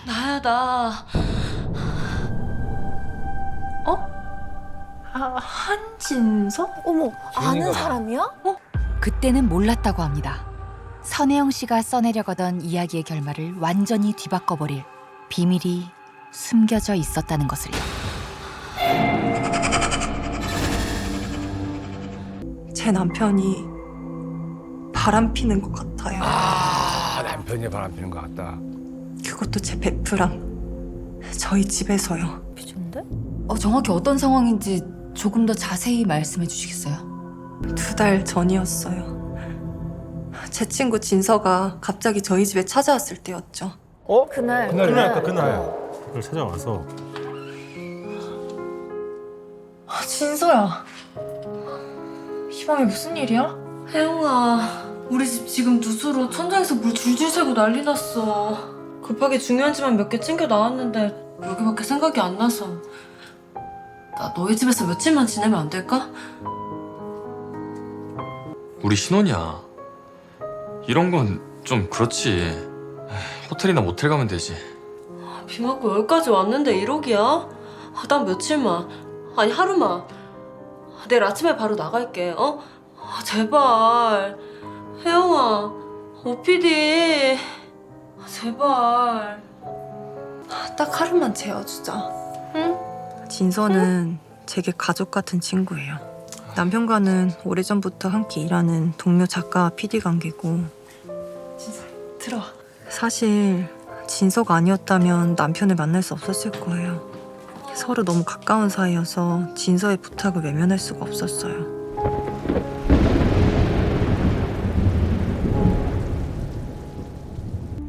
나야, 나. 한진석? 어머, 아는 지은이가. 사람이야? 그때는 몰랐다고 합니다. 선혜영 씨가 써내려가던 이야기의 결말을 완전히 뒤바꿔버릴 비밀이 숨겨져 있었다는 것을요. 제 남편이 바람 피는 것 같아요. 아, 남편이 바람 피는 것 같다. 그것도 제 베프랑 저희 집에서요. 미쳤는데? 정확히 어떤 상황인지 조금 더 자세히 말씀해 주시겠어요? 2달 전이었어요. 제 친구 진서가 갑자기 저희 집에 찾아왔을 때였죠. 그날. 그걸 찾아와서 진서야. 이 밤에 무슨 일이야? 혜영아, 우리 집 지금 누수로 천장에서 물 줄줄 새고 난리 났어. 급하게 중요한 집만 몇 개 챙겨 나왔는데 여기밖에 생각이 안 나서. 나 너희 집에서 며칠만 지내면 안 될까? 우리 신혼이야. 이런 건 좀 그렇지. 호텔이나 모텔 가면 되지. 비 맞고 여기까지 왔는데 1억이야? 난 며칠만, 아니 하루만. 내일 아침에 바로 나갈게. 제발 혜영아, OPD 제발. 딱 하루만 재워주자. 응? 진서는 제게 가족 같은 친구예요. 남편과는 오래전부터 함께 일하는 동료 작가와 PD 관계고. 진서, 들어와. 사실 진서가 아니었다면 남편을 만날 수 없었을 거예요. 서로 너무 가까운 사이여서 진서의 부탁을 외면할 수가 없었어요.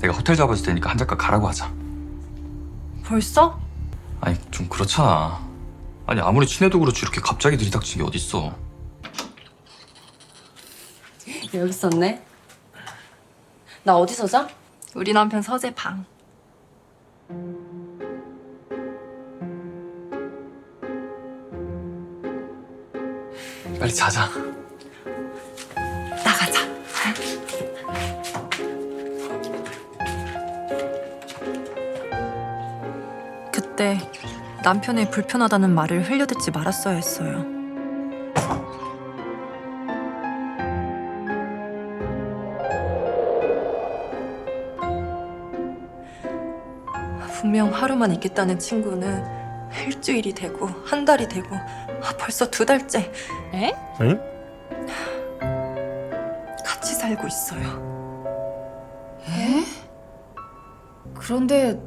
내가 호텔 잡아줄 테니까 한 작가 가라고 하자. 벌써? 아니 좀 그렇잖아. 아니 아무리 친해도 그렇지 이렇게 갑자기 들이닥친 게 어딨어. 여기 있었네. 나 어디서 자? 우리 남편 서재 방. 빨리 자자. 나가자. 그때 남편의 불편하다는 말을 흘려듣지 말았어야 했어요. 분명 하루만 있겠다는 친구는 일주일이 되고 한 달이 되고 벌써 2달째 에? 응? 같이 살고 있어요. 에? 그런데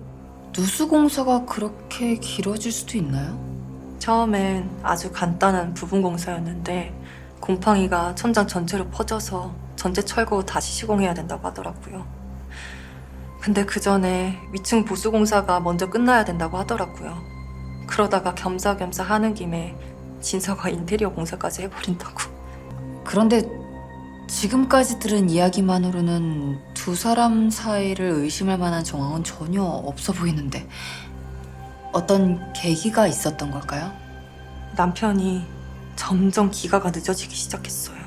누수공사가 그렇게 길어질 수도 있나요? 처음엔 아주 간단한 부분 공사였는데 곰팡이가 천장 전체로 퍼져서 전체 철거 다시 시공해야 된다고 하더라고요. 근데 그 전에 위층 보수 공사가 먼저 끝나야 된다고 하더라고요. 그러다가 겸사겸사 하는 김에 진서가 인테리어 공사까지 해버린다고. 그런데 지금까지 들은 이야기만으로는 두 사람 사이를 의심할 만한 정황은 전혀 없어 보이는데 어떤 계기가 있었던 걸까요? 남편이 점점 기가가 늦어지기 시작했어요.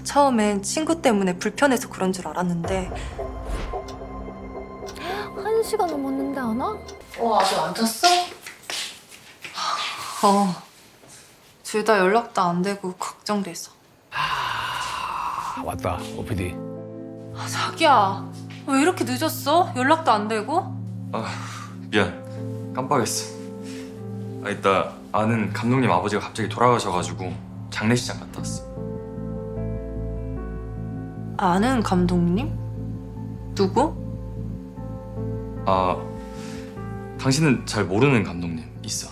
처음엔 친구 때문에 불편해서 그런 줄 알았는데 1시간 넘었는데 안 와? 아직 안 잤어? 둘 다 연락도 안 되고 걱정돼서. 왔다, OPD. 자기야, 왜 이렇게 늦었어? 연락도 안 되고? 미안, 깜빡했어. 이따 아는 감독님 아버지가 갑자기 돌아가셔가지고 장례식장 갔다 왔어. 아는 감독님? 누구? 당신은 잘 모르는 감독님 있어.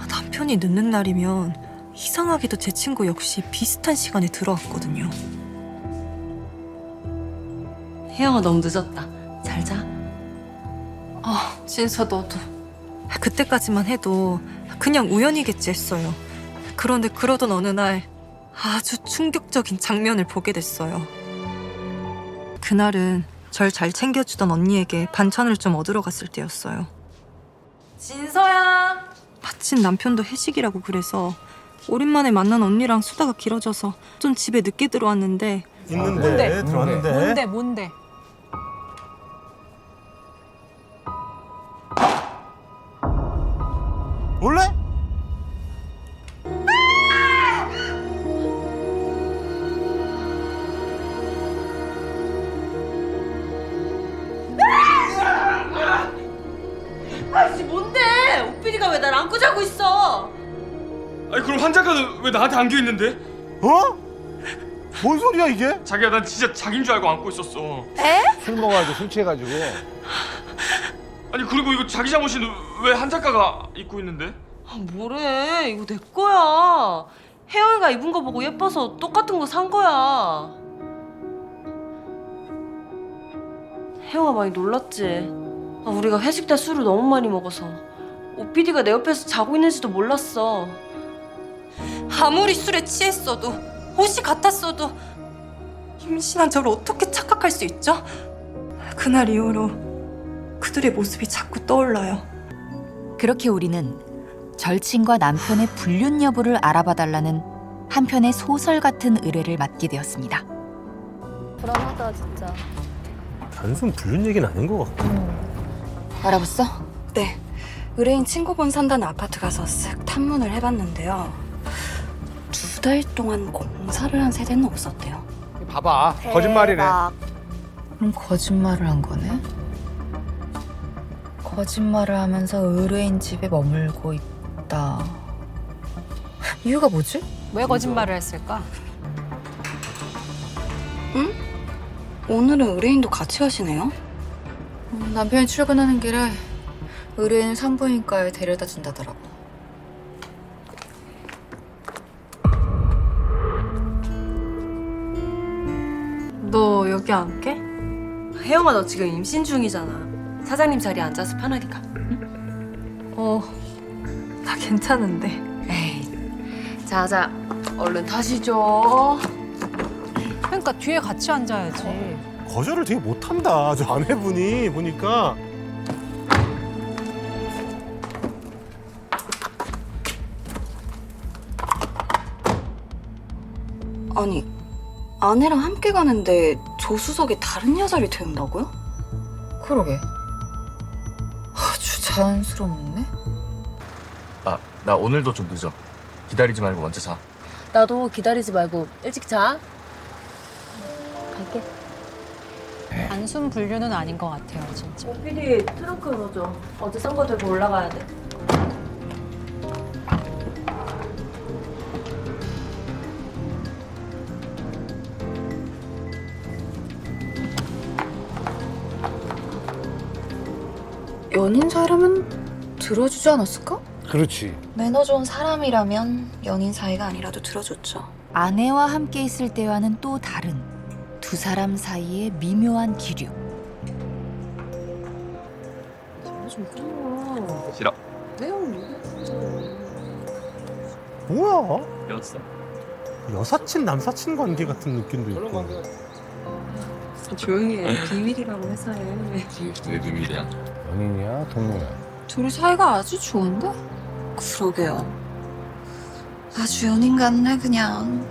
남편이 늦는 날이면 이상하게도 제 친구 역시 비슷한 시간에 들어왔거든요. 혜영아, 너무 늦었다. 잘 자. 진서 너도. 그때까지만 해도 그냥 우연이겠지 했어요. 그런데 그러던 어느 날 아주 충격적인 장면을 보게 됐어요. 그날은 절 잘 챙겨주던 언니에게 반찬을 좀 얻으러 갔을 때였어요. 진서야! 마침 남편도 회식이라고 그래서 오랜만에 만난 언니랑 수다가 길어져서 좀 집에 늦게 들어왔는데 있는데, 들어왔는데. 뭔데? 원래? 아이씨 뭔데? 오피디가 왜 날 안고 자고 있어? 그럼 환자가는 왜 나한테 안겨 있는데? 뭔 소리야 이게? 자기야, 난 진짜 자기인 줄 알고 안고 있었어. 술 먹어가지고 술 취해가지고. 그리고 이거 자기 잠옷은 왜 한 작가가 입고 있는데? 뭐래? 이거 내 거야. 혜영이가 입은 거 보고 예뻐서 똑같은 거 산 거야. 혜영아 많이 놀랐지? 우리가 회식 때 술을 너무 많이 먹어서 오피디가 내 옆에서 자고 있는지도 몰랐어. 아무리 술에 취했어도 옷이 같았어도 임신한 저를 어떻게 착각할 수 있죠? 그날 이후로 그들의 모습이 자꾸 떠올라요. 그렇게 우리는 절친과 남편의 불륜 여부를 알아봐달라는 한편의 소설 같은 의뢰를 맡게 되었습니다. 불안하다 진짜. 단순 불륜 얘기는 아닌 것 같고. 알아봤어? 네, 의뢰인 친구분 산다는 아파트 가서 쓱 탐문을 해봤는데요. 2달 동안 공사를 한 세대는 없었대요. 봐봐, 거짓말이네. 그럼 거짓말을 한 거네? 거짓말을 하면서 의뢰인 집에 머물고 있다. 이유가 뭐지? 왜 거짓말을 했을까? 응? 오늘은 의뢰인도 같이 가시네요? 남편이 출근하는 길에 의뢰인 산부인과에 데려다 준다더라고. 너 여기 앉게? 혜영아 너 지금 임신 중이잖아. 사장님 자리에 앉아서 편하게 가. 나 괜찮은데. 에이, 자자, 얼른 타시죠. 그러니까 뒤에 같이 앉아야지. 거절을 되게 못한다. 저 아내분이 보니까. 아니, 아내랑 함께 가는데 조수석에 다른 여자를 태운다고요? 그러게. 아주 자연스럽네. 나 오늘도 좀 늦어. 기다리지 말고 먼저 자. 나도 기다리지 말고 일찍 자. 갈게. 단순 불륜은 아닌 것 같아요, 진짜. 오피디 트렁크 열어줘. 어제 산 거 들고 올라가야 돼. 연인 사이라면 들어주지 않았을까? 그렇지. 매너 좋은 사람이라면 연인 사이가 아니라도 들어줬죠. 아내와 함께 있을 때와는 또 다른 두 사람 사이의 미묘한 기류. 싫어. 뭐야? 였어. 여사친 남사친 관계 같은 느낌도 있고. 조용히 해. 비밀이라고 회사에. 왜 비밀이야? 연인이야? 동료야? 둘이 사이가 아주 좋은데? 그러게요. 아주 연인 같네 그냥.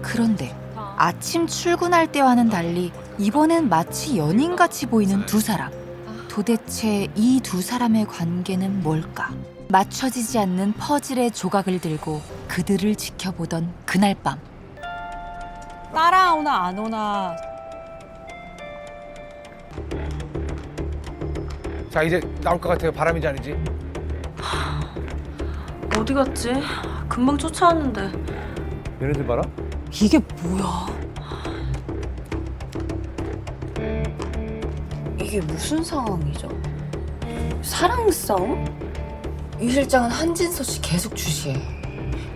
그런데 아침 출근할 때와는 달리 이번엔 마치 연인같이 보이는 두 사람. 도대체 이 두 사람의 관계는 뭘까? 맞춰지지 않는 퍼즐의 조각을 들고 그들을 지켜보던 그날 밤. 따라오나 안 오나. 자, 이제 나올 것 같아요. 바람인지 아닌지. 어디 갔지? 금방 쫓아왔는데. 얘네들 봐라. 이게 뭐야? 이게 무슨 상황이죠? 사랑 싸움? 이 실장은 한진서 씨 계속 주시해.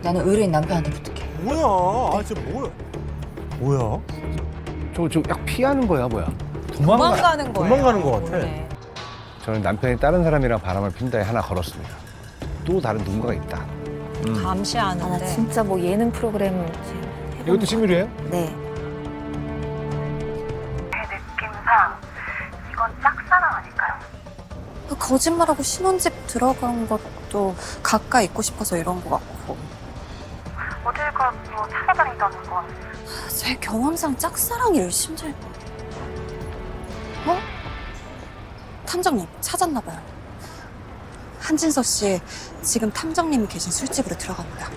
나는 의뢰인 남편한테 부탁해. 뭐야? 진짜 뭐야? 뭐야? 저 약 피하는 거야, 뭐야? 도망가는 거예요. 도망가는 거 같아. 네. 저는 남편이 다른 사람이랑 바람을 핀다에 하나 걸었습니다. 또 다른 누군가가 있다. 감시하는데. 아, 나 진짜 뭐 예능 프로그램 이것도 시뮬이에요? 네. 느낌상 이건 짝사랑 아닐까요? 거짓말하고 신혼집 들어간 것도 가까이 있고 싶어서 이런 것 같고. 어딜 가도 찾아다닌다는 건 제 경험상 짝사랑이 심절. 어? 탐정님 찾았나 봐요. 한진서 씨 지금 탐정님이 계신 술집으로 들어갑니다.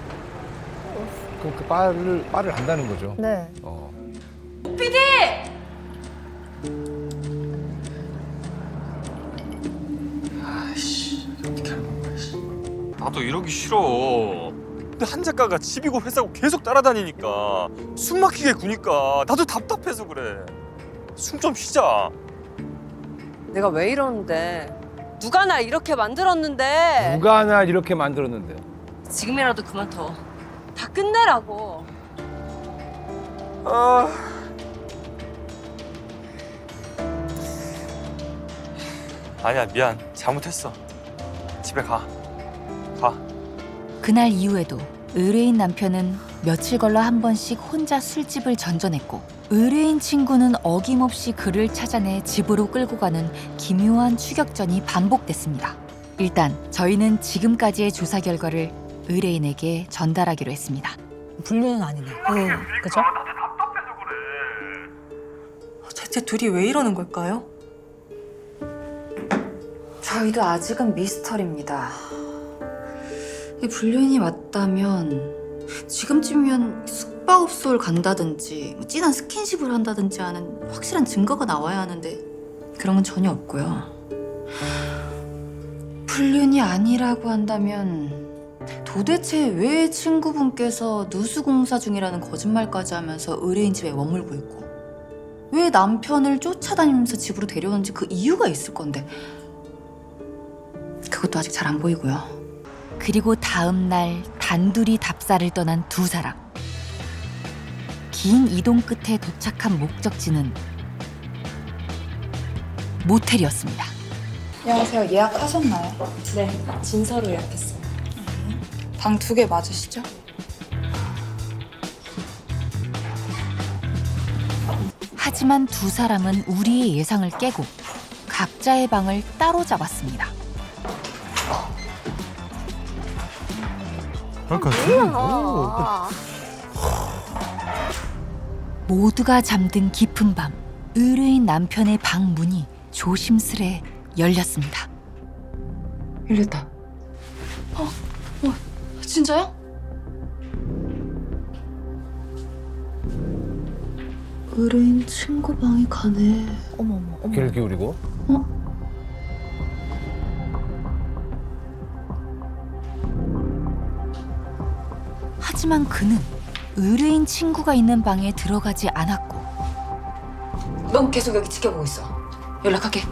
그럼 그 바를 안다는 거죠? 네. PD! 아이씨, 어떻게 하는 거야? 씨. 나도 이러기 싫어. 근데 한 작가가 집이고 회사고 계속 따라다니니까 숨 막히게 구니까 나도 답답해서 그래. 숨 좀 쉬자. 내가 왜 이러는데? 누가 날 이렇게 만들었는데? 누가 날 이렇게 만들었는데요? 지금이라도 그만둬. 다 끝내라고. 아. 아니야, 미안. 잘못했어. 집에 가. 그날 이후에도 의뢰인 남편은 며칠 걸러 한 번씩 혼자 술집을 전전했고 의뢰인 친구는 어김없이 그를 찾아내 집으로 끌고 가는 기묘한 추격전이 반복됐습니다. 일단 저희는 지금까지의 조사 결과를 의뢰인에게 전달하기로 했습니다. 불륜은 아니네. 그죠? 대체 둘이 왜 이러는 걸까요? 저희도 아직은 미스터리입니다. 이 불륜이 맞다면 지금쯤이면 숙박업소를 간다든지 진한 스킨십을 한다든지 하는 확실한 증거가 나와야 하는데 그런 건 전혀 없고요. 불륜이 아니라고 한다면 도대체 왜 친구분께서 누수공사 중이라는 거짓말까지 하면서 의뢰인 집에 머물고 있고 왜 남편을 쫓아다니면서 집으로 데려오는지 그 이유가 있을 건데 그것도 아직 잘 안 보이고요. 그리고 다음 날 단둘이 답사를 떠난 두 사람. 긴 이동 끝에 도착한 목적지는 모텔이었습니다. 안녕하세요. 예약하셨나요? 네, 진서로 예약했어요. 방 2개 맞으시죠? 하지만 두 사람은 우리의 예상을 깨고 각자의 방을 따로 잡았습니다. 모두가 잠든 깊은 밤, 의뢰인 남편의 방 문이 조심스레 열렸습니다. 열렸다. 진짜요? 의뢰인 친구 방에 가네. 어머. 귀를 기울이고. 하지만 그는 의뢰인 친구가 있는 방에 들어가지 않았고 넌 계속 여기 지켜보고 있어. 연락할게.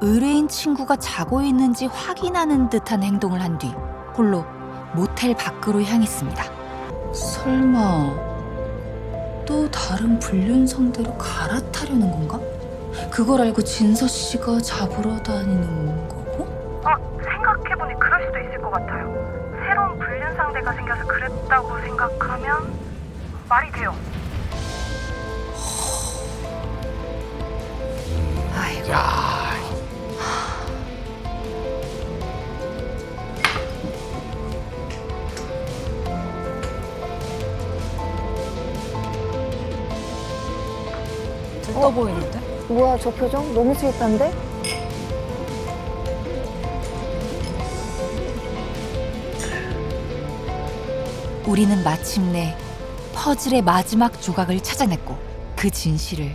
의뢰인 친구가 자고 있는지 확인하는 듯한 행동을 한 뒤 홀로 모텔 밖으로 향했습니다. 설마 또 다른 불륜 상대로 갈아타려는 건가? 그걸 알고 진서 씨가 잡으러 다니는 거고? 생각해보니 그럴 수도 있을 것 같아요. 새로운 불륜 상대가 생겨서 그랬다고 생각하면 말이 돼요. 아이고. 들떠 보이는데? 뭐야 저 표정? 너무 스윗한데? 우리는 마침내 퍼즐의 마지막 조각을 찾아냈고 그 진실을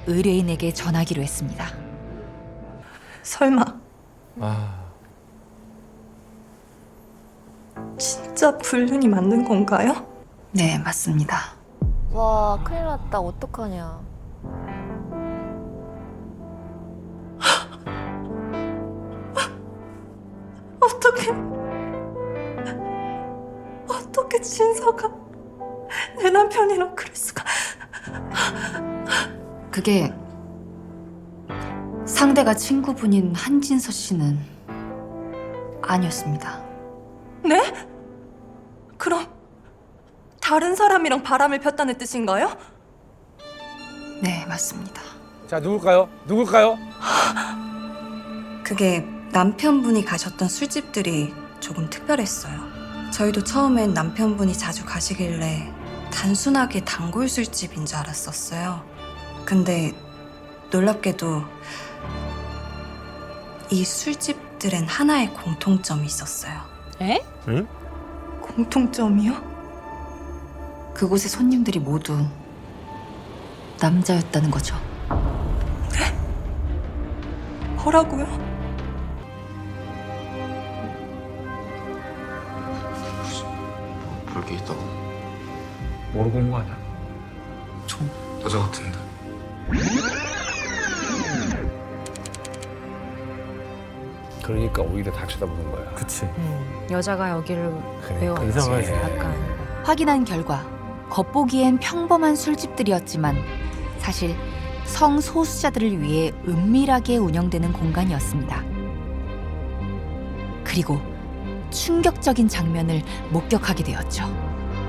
의뢰인에게 전하기로 했습니다. 설마 아, 진짜 불륜이 맞는 건가요? 네, 맞습니다. 와 큰일 났다. 어떡하냐. 어떻게 진서가 내 남편이랑 그럴 수가. 그게 상대가 친구분인 한진서 씨는 아니었습니다. 네? 그럼 다른 사람이랑 바람을 폈다는 뜻인가요? 네, 맞습니다. 자, 누굴까요? 누굴까요? 그게 남편분이 가셨던 술집들이 조금 특별했어요. 저희도 처음엔 남편분이 자주 가시길래 단순하게 단골 술집인 줄 알았었어요. 근데 놀랍게도 이 술집들엔 하나의 공통점이 있었어요. 에? 응? 공통점이요? 그곳의 손님들이 모두 남자였다는 거죠. 뭐라고요? 볼 게 있다고. 모르고 온 거 아니야? 총 여자 같은데. 그러니까 오히려 다 쳐다보는 거야. 그치. 여자가 여기를 그러니까 외워왔지. 이상하지. 약간. 확인한 결과 겉보기엔 평범한 술집들이었지만 사실 성소수자들을 위해 은밀하게 운영되는 공간이었습니다. 그리고 충격적인 장면을 목격하게 되었죠.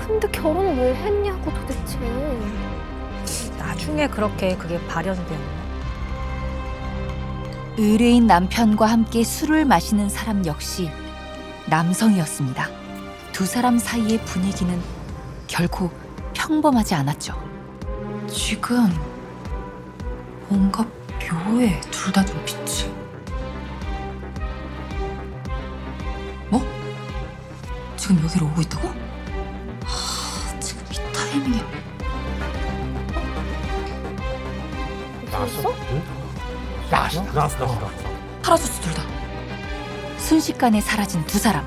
근데 결혼을 왜 했냐고 도대체. 나중에 그렇게 그게 발현되었나? 의뢰인 남편과 함께 술을 마시는 사람 역시 남성이었습니다. 두 사람 사이의 분위기는 결코 평범하지 않았죠. 지금 뭔가 묘해, 둘 다 눈빛이. 뭐? 지금 여기로 오고 있다고? 지금 이 타이밍에. 나왔어? 응? 나왔어. 사라졌어, 둘 다. 순식간에 사라진 두 사람.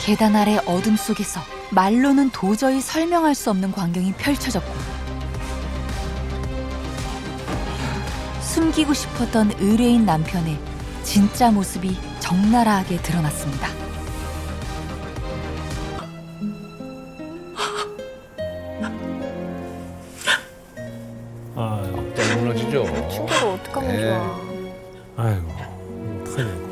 계단 아래 어둠 속에서 말로는 도저히 설명할 수 없는 광경이 펼쳐졌고 숨기고 싶었던 의뢰인 남편의 진짜 모습이 적나라하게 드러났습니다. 아, 깜짝 놀라시죠? 충격을 어떡하면 좋아. 아이고, 어떡하냐.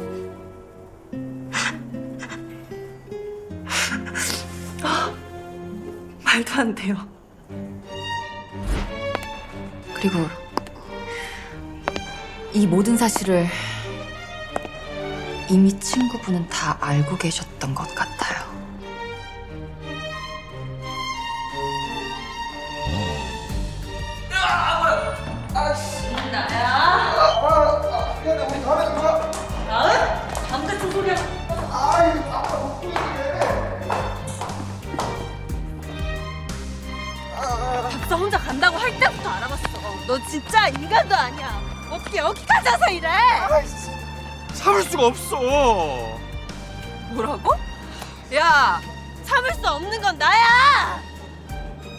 말도 안 돼요. 그리고 이 모든 사실을 이미 친구분은 다 알고 계셨던 것 같아요. 남 같은 소리야. 박사 혼자 간다고 할 때부터 알아봤어. 너 진짜 인간도 아니야. 어떻게 여기까지 와서 이래? 참을 수가 없어. 뭐라고? 야, 참을 수 없는 건 나야.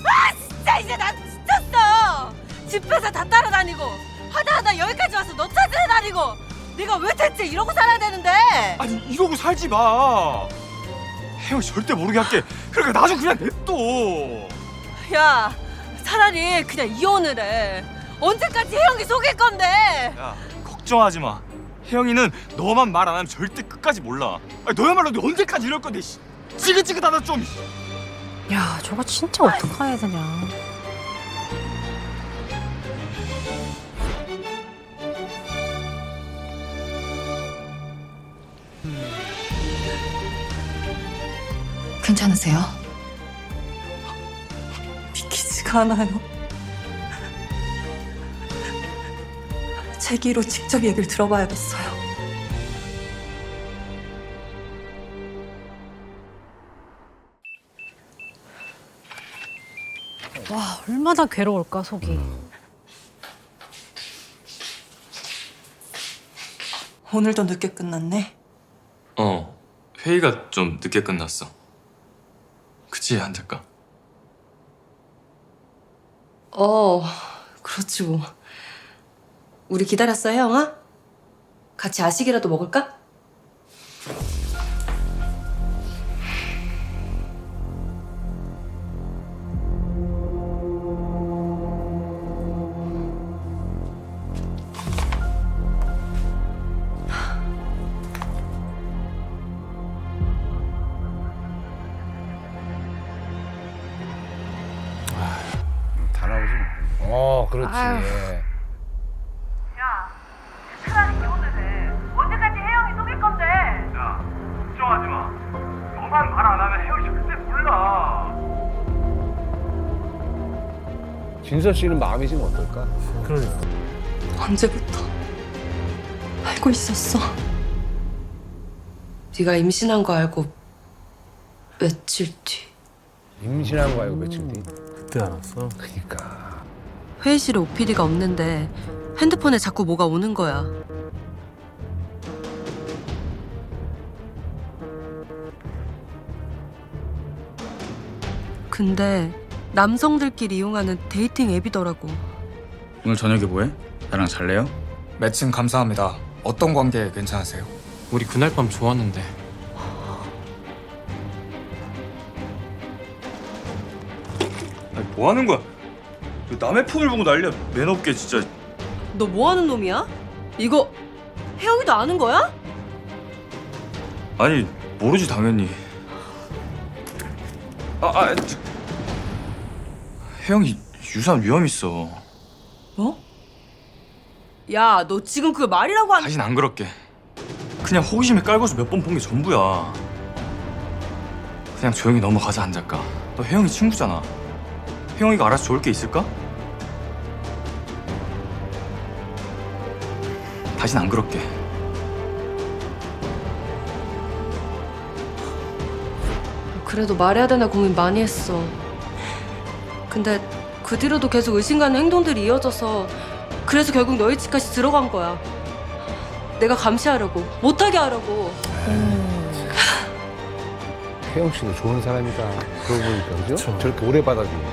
아 진짜 이제 난 지쳤어. 집에서 다 따라다니고 하다하다 여기까지 와서 너 찾으러 다니고 네가 왜 대체 이러고 살아야 되는데? 아니 이러고 살지 마. 혜영이 절대 모르게 할게. 그러니까 나 좀 그냥 냅둬. 야 차라리 그냥 이혼을 해. 언제까지 혜영이 속일 건데? 야 걱정하지 마. 혜영이는 너만 말 안 하면 절대 끝까지 몰라. 아니, 너야말로 언제까지 이럴 건데. 지긋지긋하다 좀. 야, 저거 진짜 어떡하냐 그냥. 괜찮으세요? 믿기지가 않아요. 제 귀로 직접 얘기를 들어봐야겠어요. 와, 얼마나 괴로울까 속이. 오늘도 늦게 끝났네. 회의가 좀 늦게 끝났어. 그치, 한 작가? 그렇지 뭐. 우리 기다렸어 혜영아? 같이 야식이라도 먹을까? 다 나오지. 그렇지. 야, 차라리 이혼을 해. 언제까지 혜영이 속일 건데? 야 걱정하지 마. 너만 말 안 하면 혜영이 절대 몰라. 진서 씨는 마음이 지금 어떨까? 그러니까. 언제부터 알고 있었어? 네가 임신한 거 알고 며칠 뒤. 임신한 거 알고 며칠 뒤. 그때 알았어. 그러니까. 회의실에 OPD가 없는데 핸드폰에 자꾸 뭐가 오는 거야. 근데 남성들끼리 이용하는 데이팅 앱이더라고. 오늘 저녁에 뭐해? 나랑 잘래요? 매칭 감사합니다. 어떤 관계 괜찮으세요? 우리 그날 밤 좋았는데. 아니, 뭐 하는 거야? 너 남의 폰을 보고 난리야. 맨없게 진짜. 너 뭐 하는 놈이야? 이거 혜영이도 아는 거야? 아니 모르지 당연히. 혜영이 유산 위험 있어. 뭐? 야, 너 지금 그게 말이라고 다신 안 그럴게. 그냥 호기심에 깔고서 몇 번 본 게 전부야. 그냥 조용히 넘어가자, 한 작가. 너 혜영이 친구잖아. 혜영이가 알아서 좋을 게 있을까? 다신 안 그럴게. 그래도 말해야 되나 고민 많이 했어. 근데 그 뒤로도 계속 의심 가는 행동들이 이어져서 그래서 결국 너희 집까지 들어간 거야. 내가 감시하려고, 못하게 하려고. 혜영 씨도 좋은 사람이다. 그러고 보니까 그죠? 저렇게 오래 받아주고.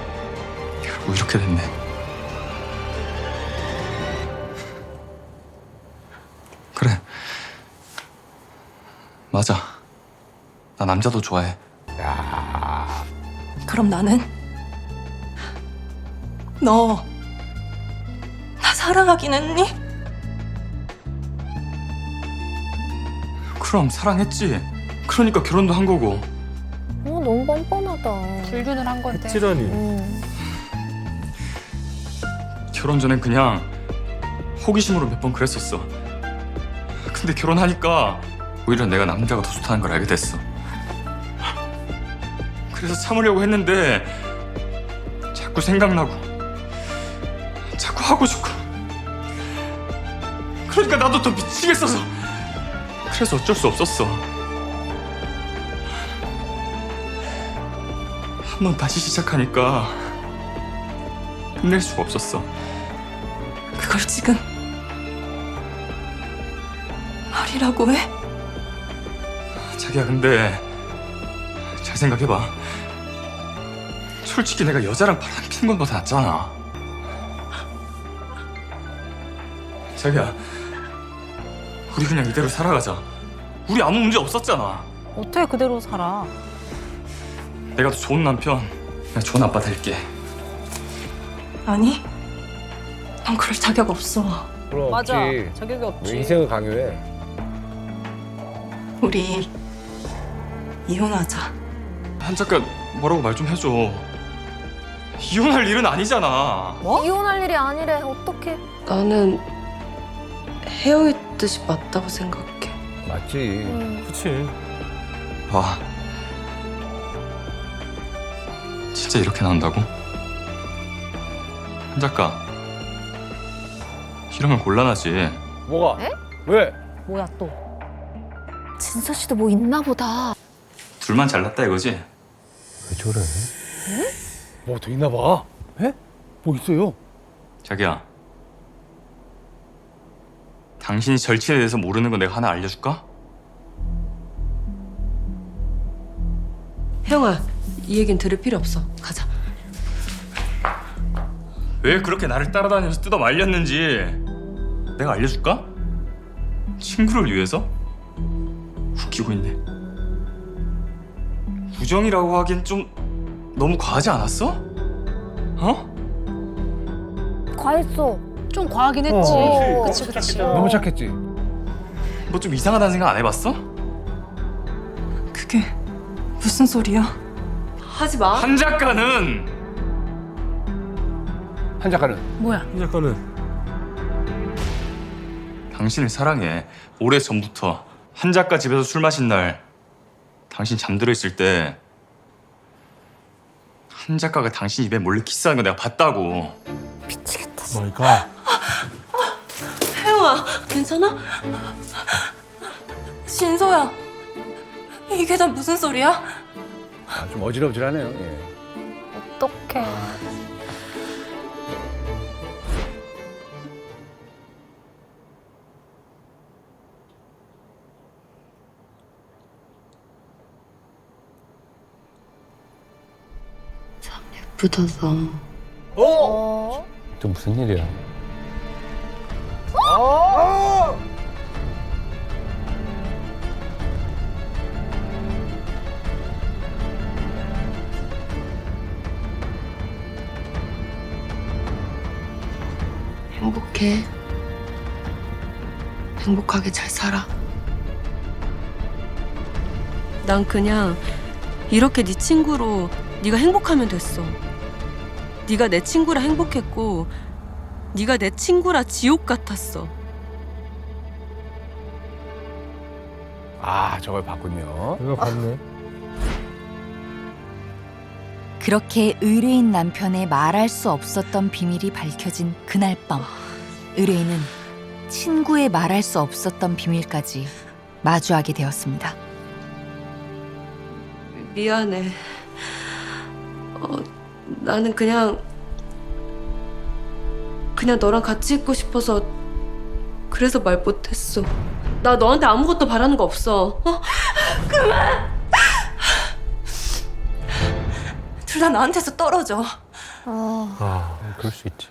결국 이렇게 됐네. 그래. 맞아. 나 남자도 좋아해. 야. 그럼 나는 너 나 사랑하긴 했니? 그럼 사랑했지. 그러니까 결혼도 한 거고. 너무 뻔뻔하다. 불륜을 한 건데. 찌라니. 결혼 전엔 그냥 호기심으로 몇 번 그랬었어. 근데 결혼하니까 오히려 내가 남자가 더 좋다는 걸 알게 됐어. 그래서 참으려고 했는데 자꾸 생각나고 자꾸 하고 싶고. 그러니까 나도 더 미치겠어서. 그래서 어쩔 수 없었어. 한 번 다시 시작하니까 끝낼 수가 없었어. 그걸 지금 말이라고 해? 자기야 근데 잘 생각해봐. 솔직히 내가 여자랑 바람 피는 것보다 낫잖아. 자기야, 우리 그냥 이대로 살아가자. 우리 아무 문제 없었잖아. 어떻게 그대로 살아? 내가 더 좋은 남편, 내가 좋은 아빠 될게. 아니, 넌 그럴 자격 없어. 그럼 맞아. 없지. 자격이 없지. 왜 희생을 강요해? 우리 이혼하자. 한 작가 뭐라고 말 좀 해줘. 이혼할 일은 아니잖아. 이혼할 일이 아니래. 어떡해. 나는 혜영이 뜻이 맞다고 생각해. 맞지. 그치. 와, 진짜 이렇게 나온다고? 한 작가, 이러면 곤란하지. 뭐가? 에? 왜? 뭐야 또? 진서 씨도 뭐 있나 보다. 둘만 잘났다 이거지? 왜 저래? 뭐 더 있나 봐. 에? 뭐 있어요? 자기야, 당신이 절친에 대해서 모르는 거 내가 하나 알려줄까? 혜영아, 이 얘긴 들을 필요 없어. 가자. 왜 그렇게 나를 따라다니면서 뜯어 말렸는지 내가 알려줄까? 친구를 위해서? 웃기고 있네. 우정이라고 하긴 좀 너무 과하지 않았어? 어? 과했어. 좀 과하긴 했지. 그치. 너무 착했지. 뭐 좀 이상하다는 생각 안 해봤어? 그게 무슨 소리야? 하지 마. 한 작가는 한 작가는? 뭐야? 한 작가는 당신을 사랑해. 오래 전부터 한 작가 집에서 술 마신 날 당신 잠들어 있을 때 한 작가가 당신 입에 몰래 키스하는 거 내가 봤다고. 미치겠다. 마이 갓. 혜영아, 괜찮아? 신서야, 이게 다 무슨 소리야? 아, 좀 어지럽질하네요. 예. 어떡해. 예쁘다, 너. 어? 또 무슨 일이야? 행복해. 행복하게 잘 살아. 난 그냥 이렇게 네 친구로 네가 행복하면 됐어. 네가 내 친구라 행복했고 네가 내 친구라 지옥 같았어. 아, 저걸 봤군요. 이거 봤네. 그렇게 의뢰인 남편의 말할 수 없었던 비밀이 밝혀진 그날 밤, 의뢰인은 친구의 말할 수 없었던 비밀까지 마주하게 되었습니다. 미안해. 나는 그냥 너랑 같이 있고 싶어서 그래서 말 못했어. 나 너한테 아무것도 바라는 거 없어. 그만! 둘 다 나한테서 떨어져. 아, 그럴 수 있지.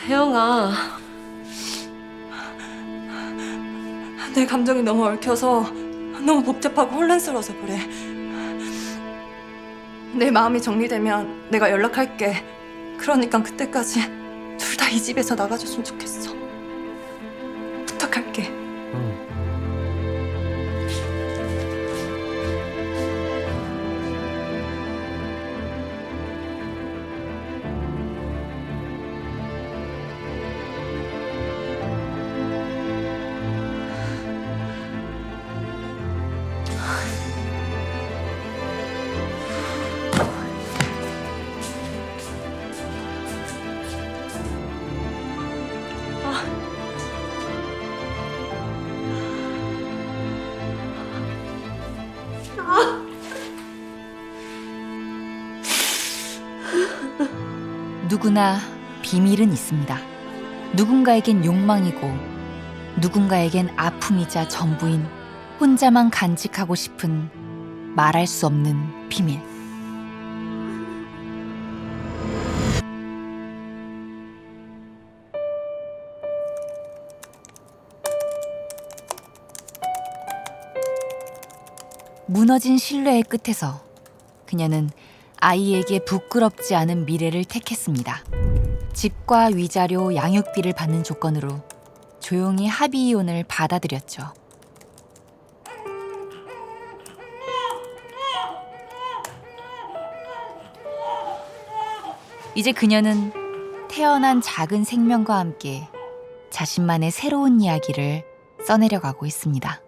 혜영아, 내 감정이 너무 얽혀서 너무 복잡하고 혼란스러워서 그래. 내 마음이 정리되면 내가 연락할게. 그러니까 그때까지 둘 다 이 집에서 나가줬으면 좋겠어. 부탁할게. 누구나 비밀은 있습니다. 누군가에겐 욕망이고 누군가에겐 아픔이자 전부인 혼자만 간직하고 싶은 말할 수 없는 비밀. 무너진 신뢰의 끝에서 그녀는 아이에게 부끄럽지 않은 미래를 택했습니다. 집과 위자료, 양육비를 받는 조건으로 조용히 합의 이혼을 받아들였죠. 이제 그녀는 태어난 작은 생명과 함께 자신만의 새로운 이야기를 써내려가고 있습니다.